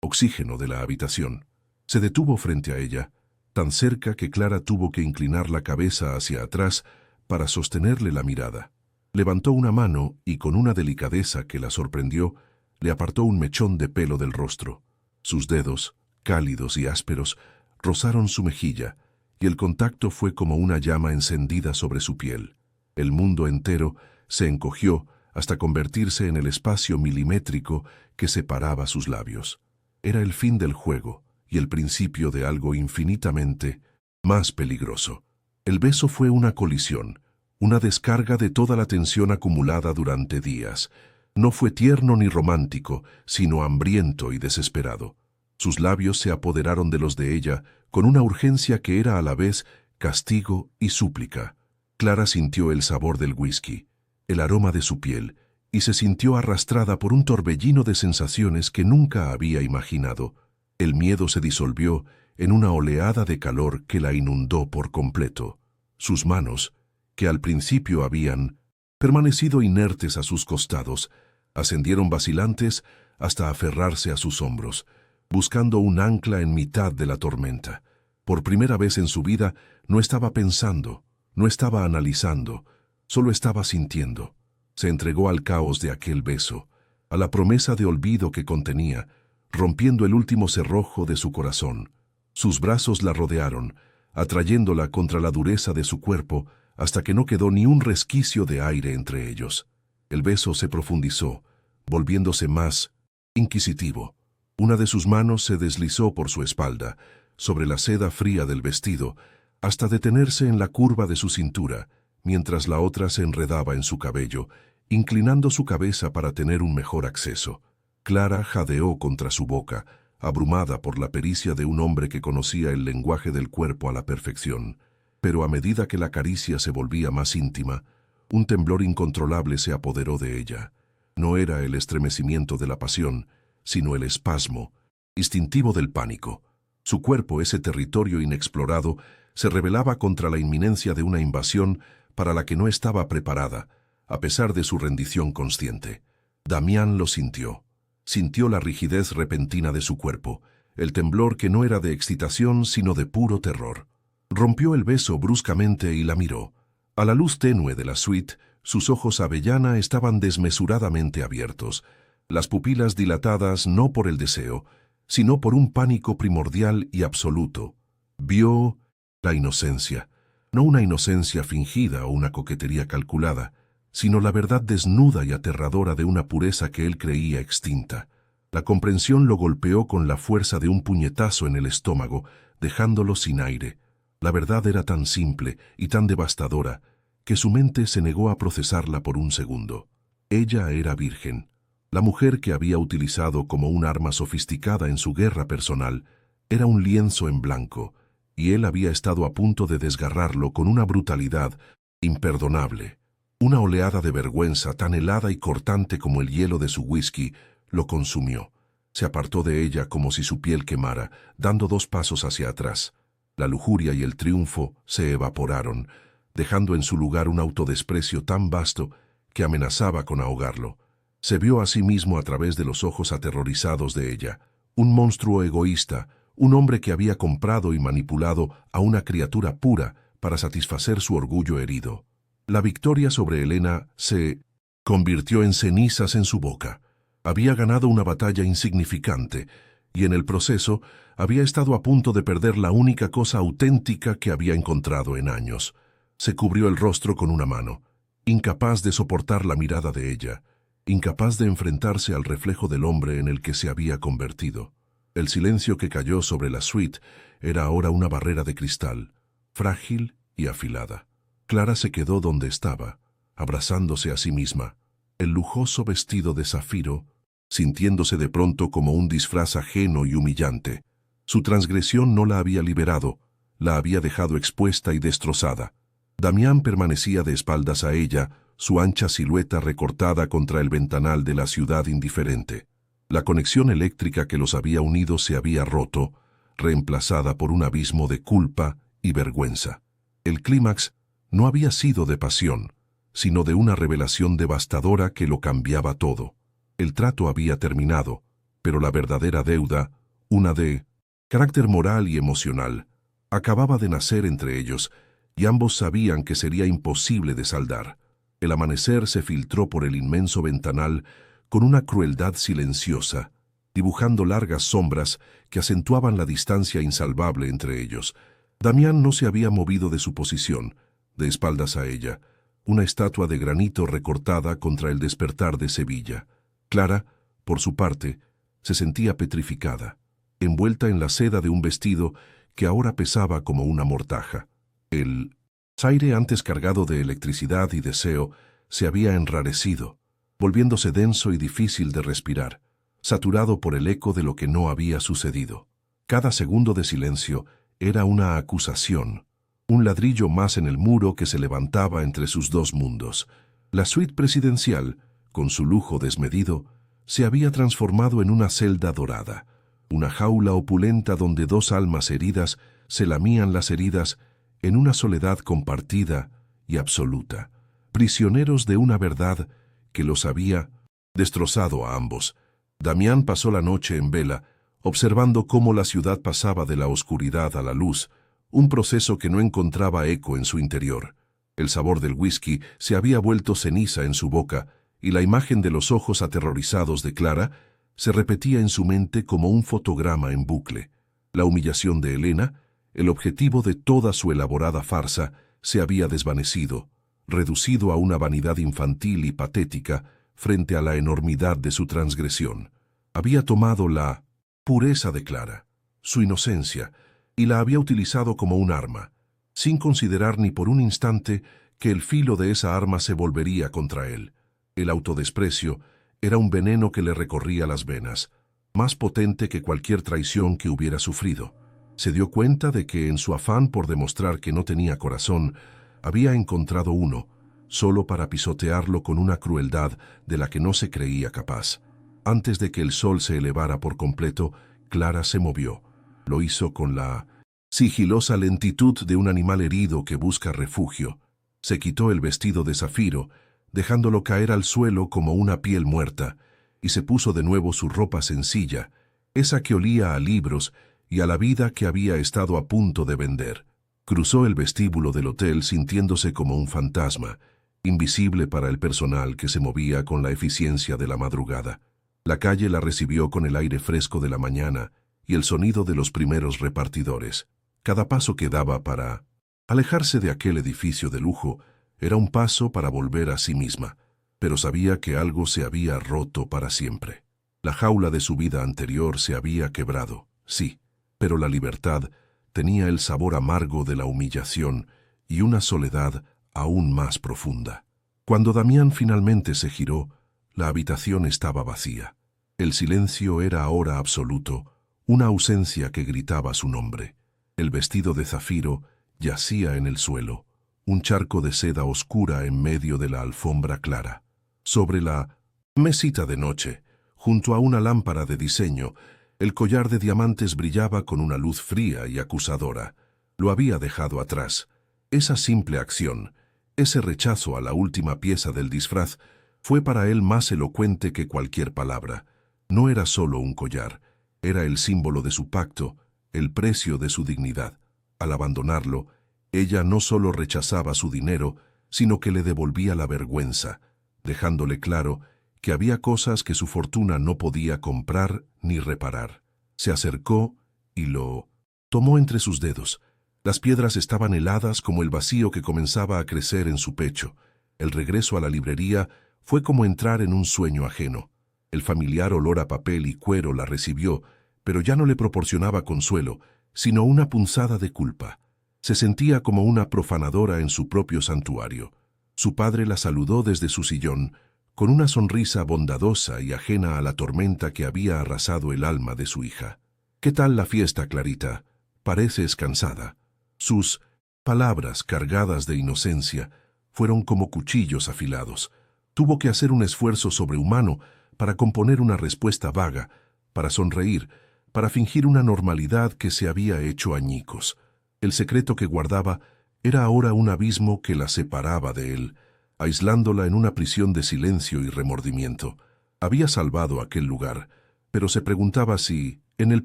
oxígeno de la habitación. Se detuvo frente a ella, tan cerca que Clara tuvo que inclinar la cabeza hacia atrás para sostenerle la mirada. Levantó una mano y, con una delicadeza que la sorprendió, le apartó un mechón de pelo del rostro. Sus dedos, cálidos y ásperos, rozaron su mejilla, y el contacto fue como una llama encendida sobre su piel. El mundo entero se encogió hasta convertirse en el espacio milimétrico que separaba sus labios. Era el fin del juego y el principio de algo infinitamente más peligroso. El beso fue una colisión, una descarga de toda la tensión acumulada durante días. No fue tierno ni romántico, sino hambriento y desesperado. Sus labios se apoderaron de los de ella con una urgencia que era a la vez castigo y súplica. Clara sintió el sabor del whisky, el aroma de su piel, y se sintió arrastrada por un torbellino de sensaciones que nunca había imaginado. El miedo se disolvió en una oleada de calor que la inundó por completo. Sus manos, que al principio habían permanecido inertes a sus costados, ascendieron vacilantes hasta aferrarse a sus hombros, buscando un ancla en mitad de la tormenta. Por primera vez en su vida no estaba pensando, no estaba analizando, solo estaba sintiendo. Se entregó al caos de aquel beso, a la promesa de olvido que contenía, rompiendo el último cerrojo de su corazón. Sus brazos la rodearon, atrayéndola contra la dureza de su cuerpo hasta que no quedó ni un resquicio de aire entre ellos. El beso se profundizó, volviéndose más inquisitivo. Una de sus manos se deslizó por su espalda, sobre la seda fría del vestido, hasta detenerse en la curva de su cintura, mientras la otra se enredaba en su cabello, inclinando su cabeza para tener un mejor acceso. Clara jadeó contra su boca, abrumada por la pericia de un hombre que conocía el lenguaje del cuerpo a la perfección. Pero a medida que la caricia se volvía más íntima, un temblor incontrolable se apoderó de ella. No era el estremecimiento de la pasión, sino el espasmo instintivo del pánico. Su cuerpo, ese territorio inexplorado, se rebelaba contra la inminencia de una invasión para la que no estaba preparada, a pesar de su rendición consciente. Damián lo sintió. Sintió la rigidez repentina de su cuerpo, el temblor que no era de excitación sino de puro terror. Rompió el beso bruscamente y la miró. A la luz tenue de la suite, sus ojos avellana estaban desmesuradamente abiertos, las pupilas dilatadas no por el deseo, sino por un pánico primordial y absoluto. Vio la inocencia, no una inocencia fingida o una coquetería calculada, sino la verdad desnuda y aterradora de una pureza que él creía extinta. La comprensión lo golpeó con la fuerza de un puñetazo en el estómago, dejándolo sin aire. La verdad era tan simple y tan devastadora que su mente se negó a procesarla por un segundo. Ella era virgen. La mujer que había utilizado como un arma sofisticada en su guerra personal era un lienzo en blanco, y él había estado a punto de desgarrarlo con una brutalidad imperdonable. Una oleada de vergüenza tan helada y cortante como el hielo de su whisky lo consumió. Se apartó de ella como si su piel quemara, dando 2 pasos hacia atrás. La lujuria y el triunfo se evaporaron, dejando en su lugar un autodesprecio tan vasto que amenazaba con ahogarlo. Se vio a sí mismo a través de los ojos aterrorizados de ella, un monstruo egoísta, un hombre que había comprado y manipulado a una criatura pura para satisfacer su orgullo herido. La victoria sobre Elena se convirtió en cenizas en su boca. Había ganado una batalla insignificante y en el proceso había estado a punto de perder la única cosa auténtica que había encontrado en años. Se cubrió el rostro con una mano, incapaz de soportar la mirada de ella, incapaz de enfrentarse al reflejo del hombre en el que se había convertido. El silencio que cayó sobre la suite era ahora una barrera de cristal, frágil y afilada. Clara se quedó donde estaba, abrazándose a sí misma, el lujoso vestido de zafiro, sintiéndose de pronto como un disfraz ajeno y humillante. Su transgresión no la había liberado, la había dejado expuesta y destrozada. Damián permanecía de espaldas a ella, su ancha silueta recortada contra el ventanal de la ciudad indiferente. La conexión eléctrica que los había unido se había roto, reemplazada por un abismo de culpa y vergüenza. El clímax no había sido de pasión, sino de una revelación devastadora que lo cambiaba todo. El trato había terminado, pero la verdadera deuda, una de carácter moral y emocional, acababa de nacer entre ellos, y ambos sabían que sería imposible de saldar. El amanecer se filtró por el inmenso ventanal con una crueldad silenciosa, dibujando largas sombras que acentuaban la distancia insalvable entre ellos. Damián no se había movido de su posición, de espaldas a ella, una estatua de granito recortada contra el despertar de Sevilla. Clara, por su parte, se sentía petrificada, envuelta en la seda de un vestido que ahora pesaba como una mortaja. El aire antes cargado de electricidad y deseo se había enrarecido, volviéndose denso y difícil de respirar, saturado por el eco de lo que no había sucedido. Cada segundo de silencio era una acusación, un ladrillo más en el muro que se levantaba entre sus 2 mundos. La suite presidencial, con su lujo desmedido, se había transformado en una celda dorada, una jaula opulenta donde 2 almas heridas se lamían las heridas en una soledad compartida y absoluta, prisioneros de una verdad que los había destrozado a ambos. Damián pasó la noche en vela, observando cómo la ciudad pasaba de la oscuridad a la luz, un proceso que no encontraba eco en su interior. El sabor del whisky se había vuelto ceniza en su boca, y la imagen de los ojos aterrorizados de Clara se repetía en su mente como un fotograma en bucle. La humillación de Elena, el objetivo de toda su elaborada farsa, se había desvanecido, reducido a una vanidad infantil y patética frente a la enormidad de su transgresión. Había tomado la pureza de Clara, su inocencia, y la había utilizado como un arma, sin considerar ni por un instante que el filo de esa arma se volvería contra él. El autodesprecio era un veneno que le recorría las venas, más potente que cualquier traición que hubiera sufrido. Se dio cuenta de que en su afán por demostrar que no tenía corazón, había encontrado uno, solo para pisotearlo con una crueldad de la que no se creía capaz. Antes de que el sol se elevara por completo, Clara se movió. Lo hizo con la sigilosa lentitud de un animal herido que busca refugio. Se quitó el vestido de zafiro, dejándolo caer al suelo como una piel muerta, y se puso de nuevo su ropa sencilla, esa que olía a libros y a la vida que había estado a punto de vender. Cruzó el vestíbulo del hotel sintiéndose como un fantasma, invisible para el personal que se movía con la eficiencia de la madrugada. La calle la recibió con el aire fresco de la mañana y el sonido de los primeros repartidores. Cada paso que daba para alejarse de aquel edificio de lujo era un paso para volver a sí misma, pero sabía que algo se había roto para siempre. La jaula de su vida anterior se había quebrado, sí, pero la libertad tenía el sabor amargo de la humillación y una soledad aún más profunda. Cuando Damián finalmente se giró, la habitación estaba vacía. El silencio era ahora absoluto, una ausencia que gritaba su nombre. El vestido de zafiro yacía en el suelo, un charco de seda oscura en medio de la alfombra clara. Sobre la mesita de noche, junto a una lámpara de diseño, el collar de diamantes brillaba con una luz fría y acusadora. Lo había dejado atrás. Esa simple acción, ese rechazo a la última pieza del disfraz, fue para él más elocuente que cualquier palabra. No era solo un collar, era el símbolo de su pacto, el precio de su dignidad. Al abandonarlo, ella no solo rechazaba su dinero, sino que le devolvía la vergüenza, dejándole claro que había cosas que su fortuna no podía comprar ni reparar. Se acercó y lo tomó entre sus dedos. Las piedras estaban heladas como el vacío que comenzaba a crecer en su pecho. El regreso a la librería fue como entrar en un sueño ajeno. El familiar olor a papel y cuero la recibió, pero ya no le proporcionaba consuelo, sino una punzada de culpa. Se sentía como una profanadora en su propio santuario. Su padre la saludó desde su sillón, con una sonrisa bondadosa y ajena a la tormenta que había arrasado el alma de su hija. «¿Qué tal la fiesta, Clarita? Pareces cansada». Sus palabras, cargadas de inocencia, fueron como cuchillos afilados. Tuvo que hacer un esfuerzo sobrehumano para componer una respuesta vaga, para sonreír, para fingir una normalidad que se había hecho añicos. El secreto que guardaba era ahora un abismo que la separaba de él, aislándola en una prisión de silencio y remordimiento. Había salvado aquel lugar, pero se preguntaba si, en el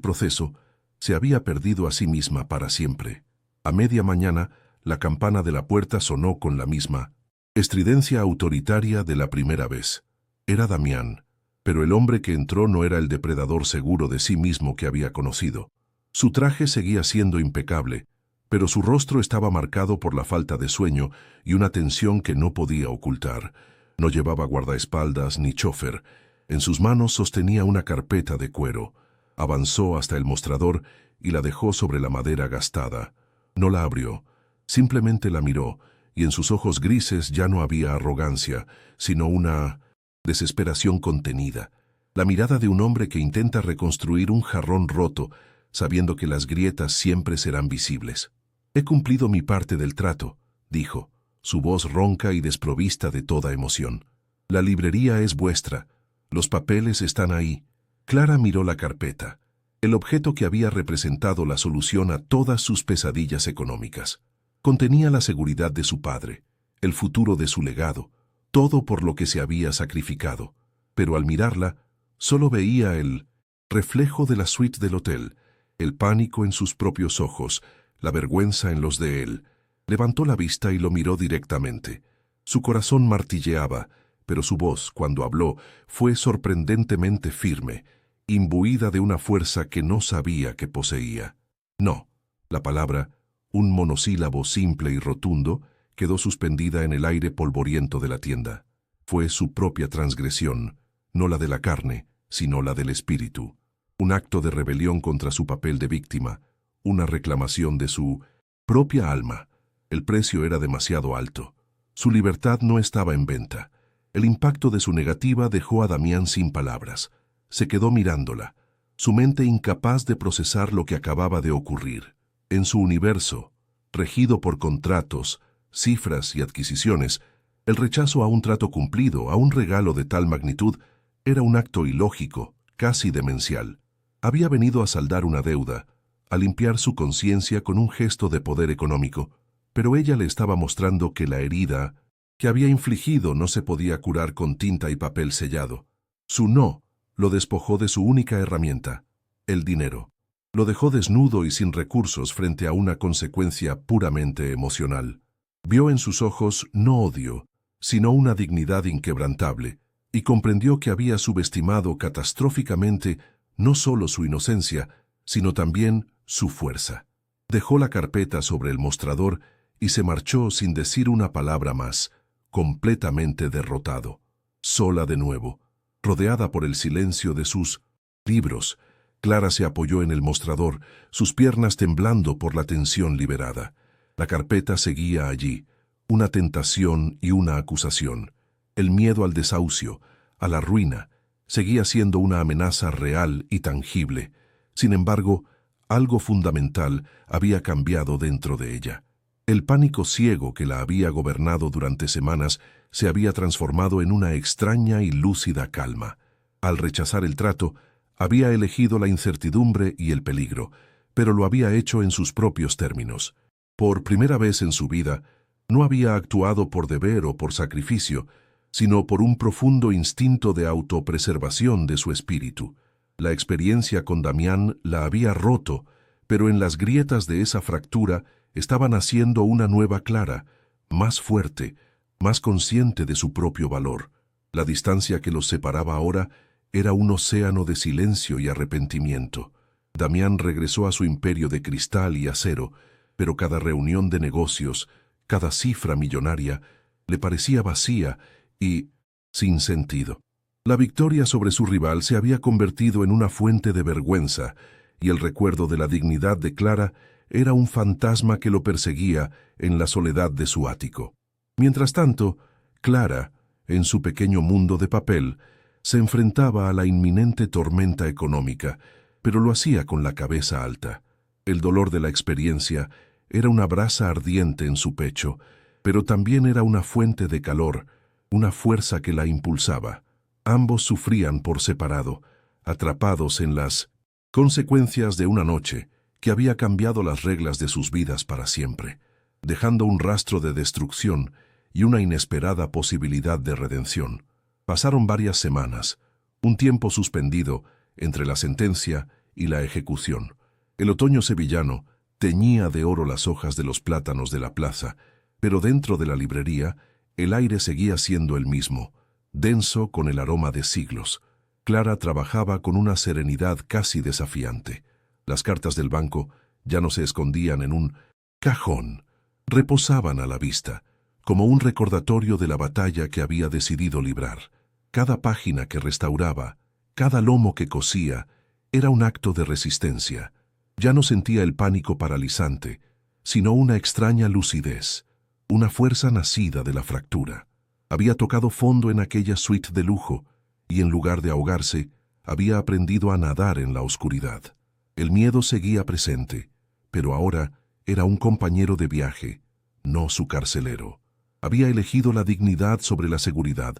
proceso, se había perdido a sí misma para siempre. A media mañana, la campana de la puerta sonó con la misma estridencia autoritaria de la primera vez. Era Damián, pero el hombre que entró no era el depredador seguro de sí mismo que había conocido. Su traje seguía siendo impecable, pero su rostro estaba marcado por la falta de sueño y una tensión que no podía ocultar. No llevaba guardaespaldas ni chofer. En sus manos sostenía una carpeta de cuero. Avanzó hasta el mostrador y la dejó sobre la madera gastada. No la abrió, simplemente la miró, y en sus ojos grises ya no había arrogancia, sino una desesperación contenida. La mirada de un hombre que intenta reconstruir un jarrón roto, sabiendo que las grietas siempre serán visibles. «He cumplido mi parte del trato», dijo, su voz ronca y desprovista de toda emoción. «La librería es vuestra. Los papeles están ahí». Clara miró la carpeta, el objeto que había representado la solución a todas sus pesadillas económicas. Contenía la seguridad de su padre, el futuro de su legado, todo por lo que se había sacrificado. Pero al mirarla, solo veía el reflejo de la suite del hotel, el pánico en sus propios ojos, la vergüenza en los de él. Levantó la vista y lo miró directamente. Su corazón martilleaba, pero su voz, cuando habló, fue sorprendentemente firme, imbuida de una fuerza que no sabía que poseía. «No». La palabra, un monosílabo simple y rotundo, quedó suspendida en el aire polvoriento de la tienda. Fue su propia transgresión, no la de la carne, sino la del espíritu. Un acto de rebelión contra su papel de víctima, una reclamación de su propia alma. El precio era demasiado alto. Su libertad no estaba en venta. El impacto de su negativa dejó a Damián sin palabras. Se quedó mirándola, su mente incapaz de procesar lo que acababa de ocurrir. En su universo, regido por contratos, cifras y adquisiciones, el rechazo a un trato cumplido, a un regalo de tal magnitud, era un acto ilógico, casi demencial. Había venido a saldar una deuda, a limpiar su conciencia con un gesto de poder económico, pero ella le estaba mostrando que la herida que había infligido no se podía curar con tinta y papel sellado. Su no lo despojó de su única herramienta, el dinero. Lo dejó desnudo y sin recursos frente a una consecuencia puramente emocional. Vio en sus ojos no odio, sino una dignidad inquebrantable, y comprendió que había subestimado catastróficamente no solo su inocencia, sino también su fuerza. Dejó la carpeta sobre el mostrador y se marchó sin decir una palabra más, completamente derrotado. Sola de nuevo, rodeada por el silencio de sus libros, Clara se apoyó en el mostrador, sus piernas temblando por la tensión liberada. La carpeta seguía allí, una tentación y una acusación. El miedo al desahucio, a la ruina, seguía siendo una amenaza real y tangible. Sin embargo, algo fundamental había cambiado dentro de ella. El pánico ciego que la había gobernado durante semanas se había transformado en una extraña y lúcida calma. Al rechazar el trato, había elegido la incertidumbre y el peligro, pero lo había hecho en sus propios términos. Por primera vez en su vida, no había actuado por deber o por sacrificio, sino por un profundo instinto de autopreservación de su espíritu. La experiencia con Damián la había roto, pero en las grietas de esa fractura estaba naciendo una nueva Clara, más fuerte, más consciente de su propio valor. La distancia que los separaba ahora era un océano de silencio y arrepentimiento. Damián regresó a su imperio de cristal y acero, pero cada reunión de negocios, cada cifra millonaria, le parecía vacía y sin sentido. La victoria sobre su rival se había convertido en una fuente de vergüenza, y el recuerdo de la dignidad de Clara era un fantasma que lo perseguía en la soledad de su ático. Mientras tanto, Clara, en su pequeño mundo de papel, se enfrentaba a la inminente tormenta económica, pero lo hacía con la cabeza alta. El dolor de la experiencia era una brasa ardiente en su pecho, pero también era una fuente de calor, una fuerza que la impulsaba. Ambos sufrían por separado, atrapados en las consecuencias de una noche que había cambiado las reglas de sus vidas para siempre, dejando un rastro de destrucción y una inesperada posibilidad de redención. Pasaron varias semanas, un tiempo suspendido entre la sentencia y la ejecución. El otoño sevillano teñía de oro las hojas de los plátanos de la plaza, pero dentro de la librería el aire seguía siendo el mismo, denso con el aroma de siglos. Clara trabajaba con una serenidad casi desafiante. Las cartas del banco ya no se escondían en un cajón, reposaban a la vista, como un recordatorio de la batalla que había decidido librar. Cada página que restauraba, cada lomo que cosía, era un acto de resistencia. Ya no sentía el pánico paralizante, sino una extraña lucidez, una fuerza nacida de la fractura. Había tocado fondo en aquella suite de lujo, y en lugar de ahogarse, había aprendido a nadar en la oscuridad. El miedo seguía presente, pero ahora era un compañero de viaje, no su carcelero. Había elegido la dignidad sobre la seguridad,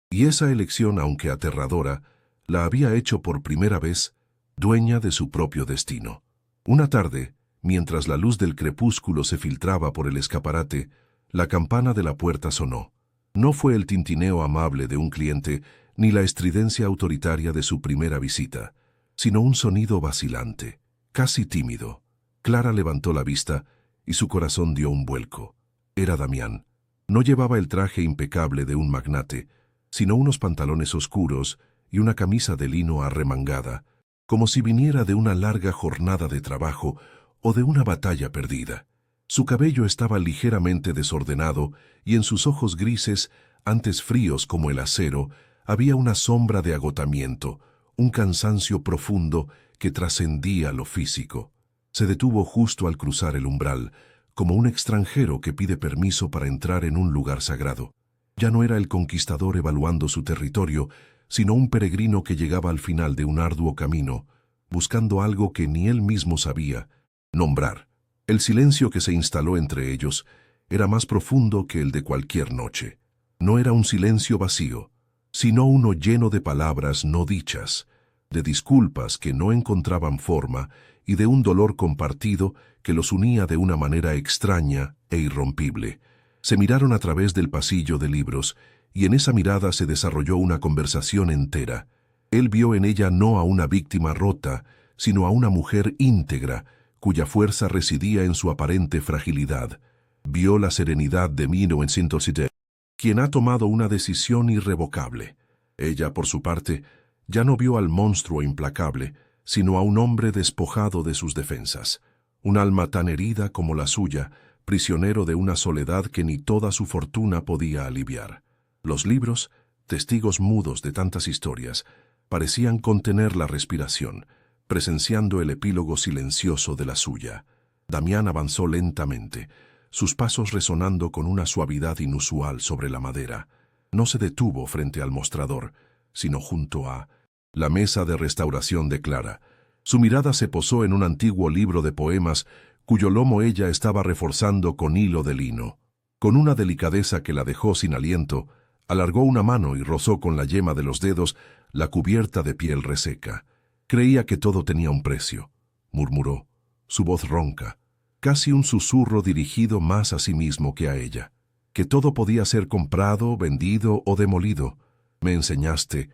y esa elección, aunque aterradora, la había hecho por primera vez dueña de su propio destino. Una tarde, mientras la luz del crepúsculo se filtraba por el escaparate, la campana de la puerta sonó. No fue el tintineo amable de un cliente ni la estridencia autoritaria de su primera visita, sino un sonido vacilante, casi tímido. Clara levantó la vista y su corazón dio un vuelco. Era Damián. No llevaba el traje impecable de un magnate, sino unos pantalones oscuros y una camisa de lino arremangada, como si viniera de una larga jornada de trabajo o de una batalla perdida. Su cabello estaba ligeramente desordenado y en sus ojos grises, antes fríos como el acero, había una sombra de agotamiento, un cansancio profundo que trascendía lo físico. Se detuvo justo al cruzar el umbral, como un extranjero que pide permiso para entrar en un lugar sagrado. Ya no era el conquistador evaluando su territorio, sino un peregrino que llegaba al final de un arduo camino, buscando algo que ni él mismo sabía nombrar. El silencio que se instaló entre ellos era más profundo que el de cualquier noche. No era un silencio vacío, sino uno lleno de palabras no dichas, de disculpas que no encontraban forma y de un dolor compartido que los unía de una manera extraña e irrompible. Se miraron a través del pasillo de libros y en esa mirada se desarrolló una conversación entera. Él vio en ella no a una víctima rota, sino a una mujer íntegra, cuya fuerza residía en su aparente fragilidad. Vio la serenidad de 1907, quien ha tomado una decisión irrevocable. Ella, por su parte, ya no vio al monstruo implacable, sino a un hombre despojado de sus defensas, un alma tan herida como la suya, prisionero de una soledad que ni toda su fortuna podía aliviar. Los libros, testigos mudos de tantas historias, parecían contener la respiración, presenciando el epílogo silencioso de la suya. Damián avanzó lentamente, sus pasos resonando con una suavidad inusual sobre la madera. No se detuvo frente al mostrador, sino junto a la mesa de restauración de Clara. Su mirada se posó en un antiguo libro de poemas cuyo lomo ella estaba reforzando con hilo de lino. Con una delicadeza que la dejó sin aliento, alargó una mano y rozó con la yema de los dedos la cubierta de piel reseca. Creía que todo tenía un precio, murmuró, su voz ronca, casi un susurro dirigido más a sí mismo que a ella. Que todo podía ser comprado, vendido o demolido. Me enseñaste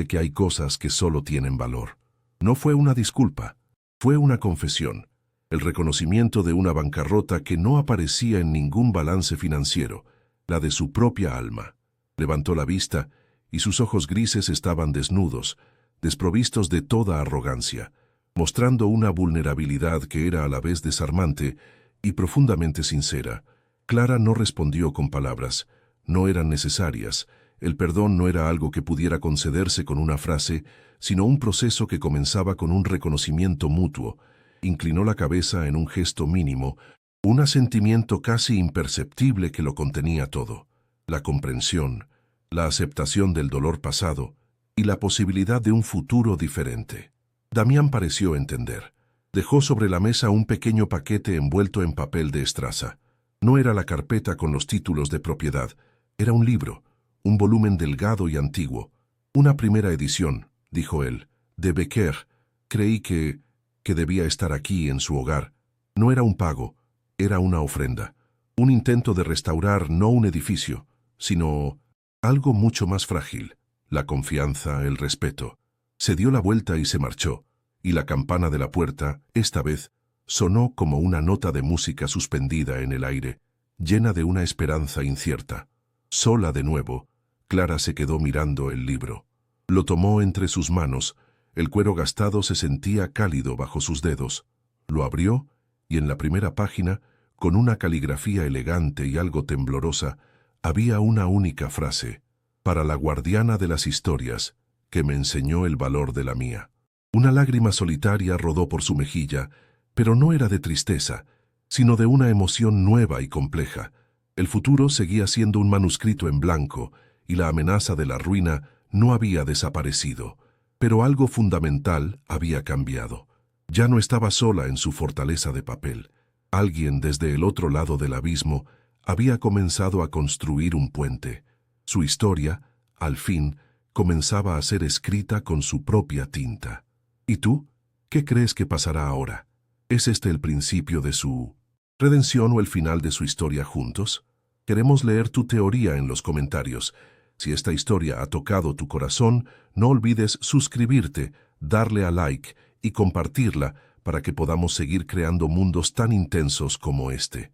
que hay cosas que solo tienen valor. No fue una disculpa, fue una confesión, el reconocimiento de una bancarrota que no aparecía en ningún balance financiero, la de su propia alma. Levantó la vista y sus ojos grises estaban desnudos, desprovistos de toda arrogancia, mostrando una vulnerabilidad que era a la vez desarmante y profundamente sincera. Clara no respondió con palabras, no eran necesarias. El perdón no era algo que pudiera concederse con una frase, sino un proceso que comenzaba con un reconocimiento mutuo. Inclinó la cabeza en un gesto mínimo, un asentimiento casi imperceptible que lo contenía todo. La comprensión, la aceptación del dolor pasado y la posibilidad de un futuro diferente. Damián pareció entender. Dejó sobre la mesa un pequeño paquete envuelto en papel de estraza. No era la carpeta con los títulos de propiedad, era un libro, un volumen delgado y antiguo. Una primera edición, dijo él, de Becker. Creí que debía estar aquí en su hogar. No era un pago, era una ofrenda. Un intento de restaurar no un edificio, sino algo mucho más frágil, la confianza, el respeto. Se dio la vuelta y se marchó, y la campana de la puerta, esta vez, sonó como una nota de música suspendida en el aire, llena de una esperanza incierta. Sola de nuevo, Clara se quedó mirando el libro. Lo tomó entre sus manos, el cuero gastado se sentía cálido bajo sus dedos. Lo abrió, y en la primera página, con una caligrafía elegante y algo temblorosa, había una única frase: «Para la guardiana de las historias, que me enseñó el valor de la mía». Una lágrima solitaria rodó por su mejilla, pero no era de tristeza, sino de una emoción nueva y compleja. El futuro seguía siendo un manuscrito en blanco, y la amenaza de la ruina no había desaparecido. Pero algo fundamental había cambiado. Ya no estaba sola en su fortaleza de papel. Alguien desde el otro lado del abismo había comenzado a construir un puente. Su historia, al fin, comenzaba a ser escrita con su propia tinta. ¿Y tú? ¿Qué crees que pasará ahora? ¿Es este el principio de su redención o el final de su historia juntos? Queremos leer tu teoría en los comentarios. Si esta historia ha tocado tu corazón, no olvides suscribirte, darle a like y compartirla para que podamos seguir creando mundos tan intensos como este.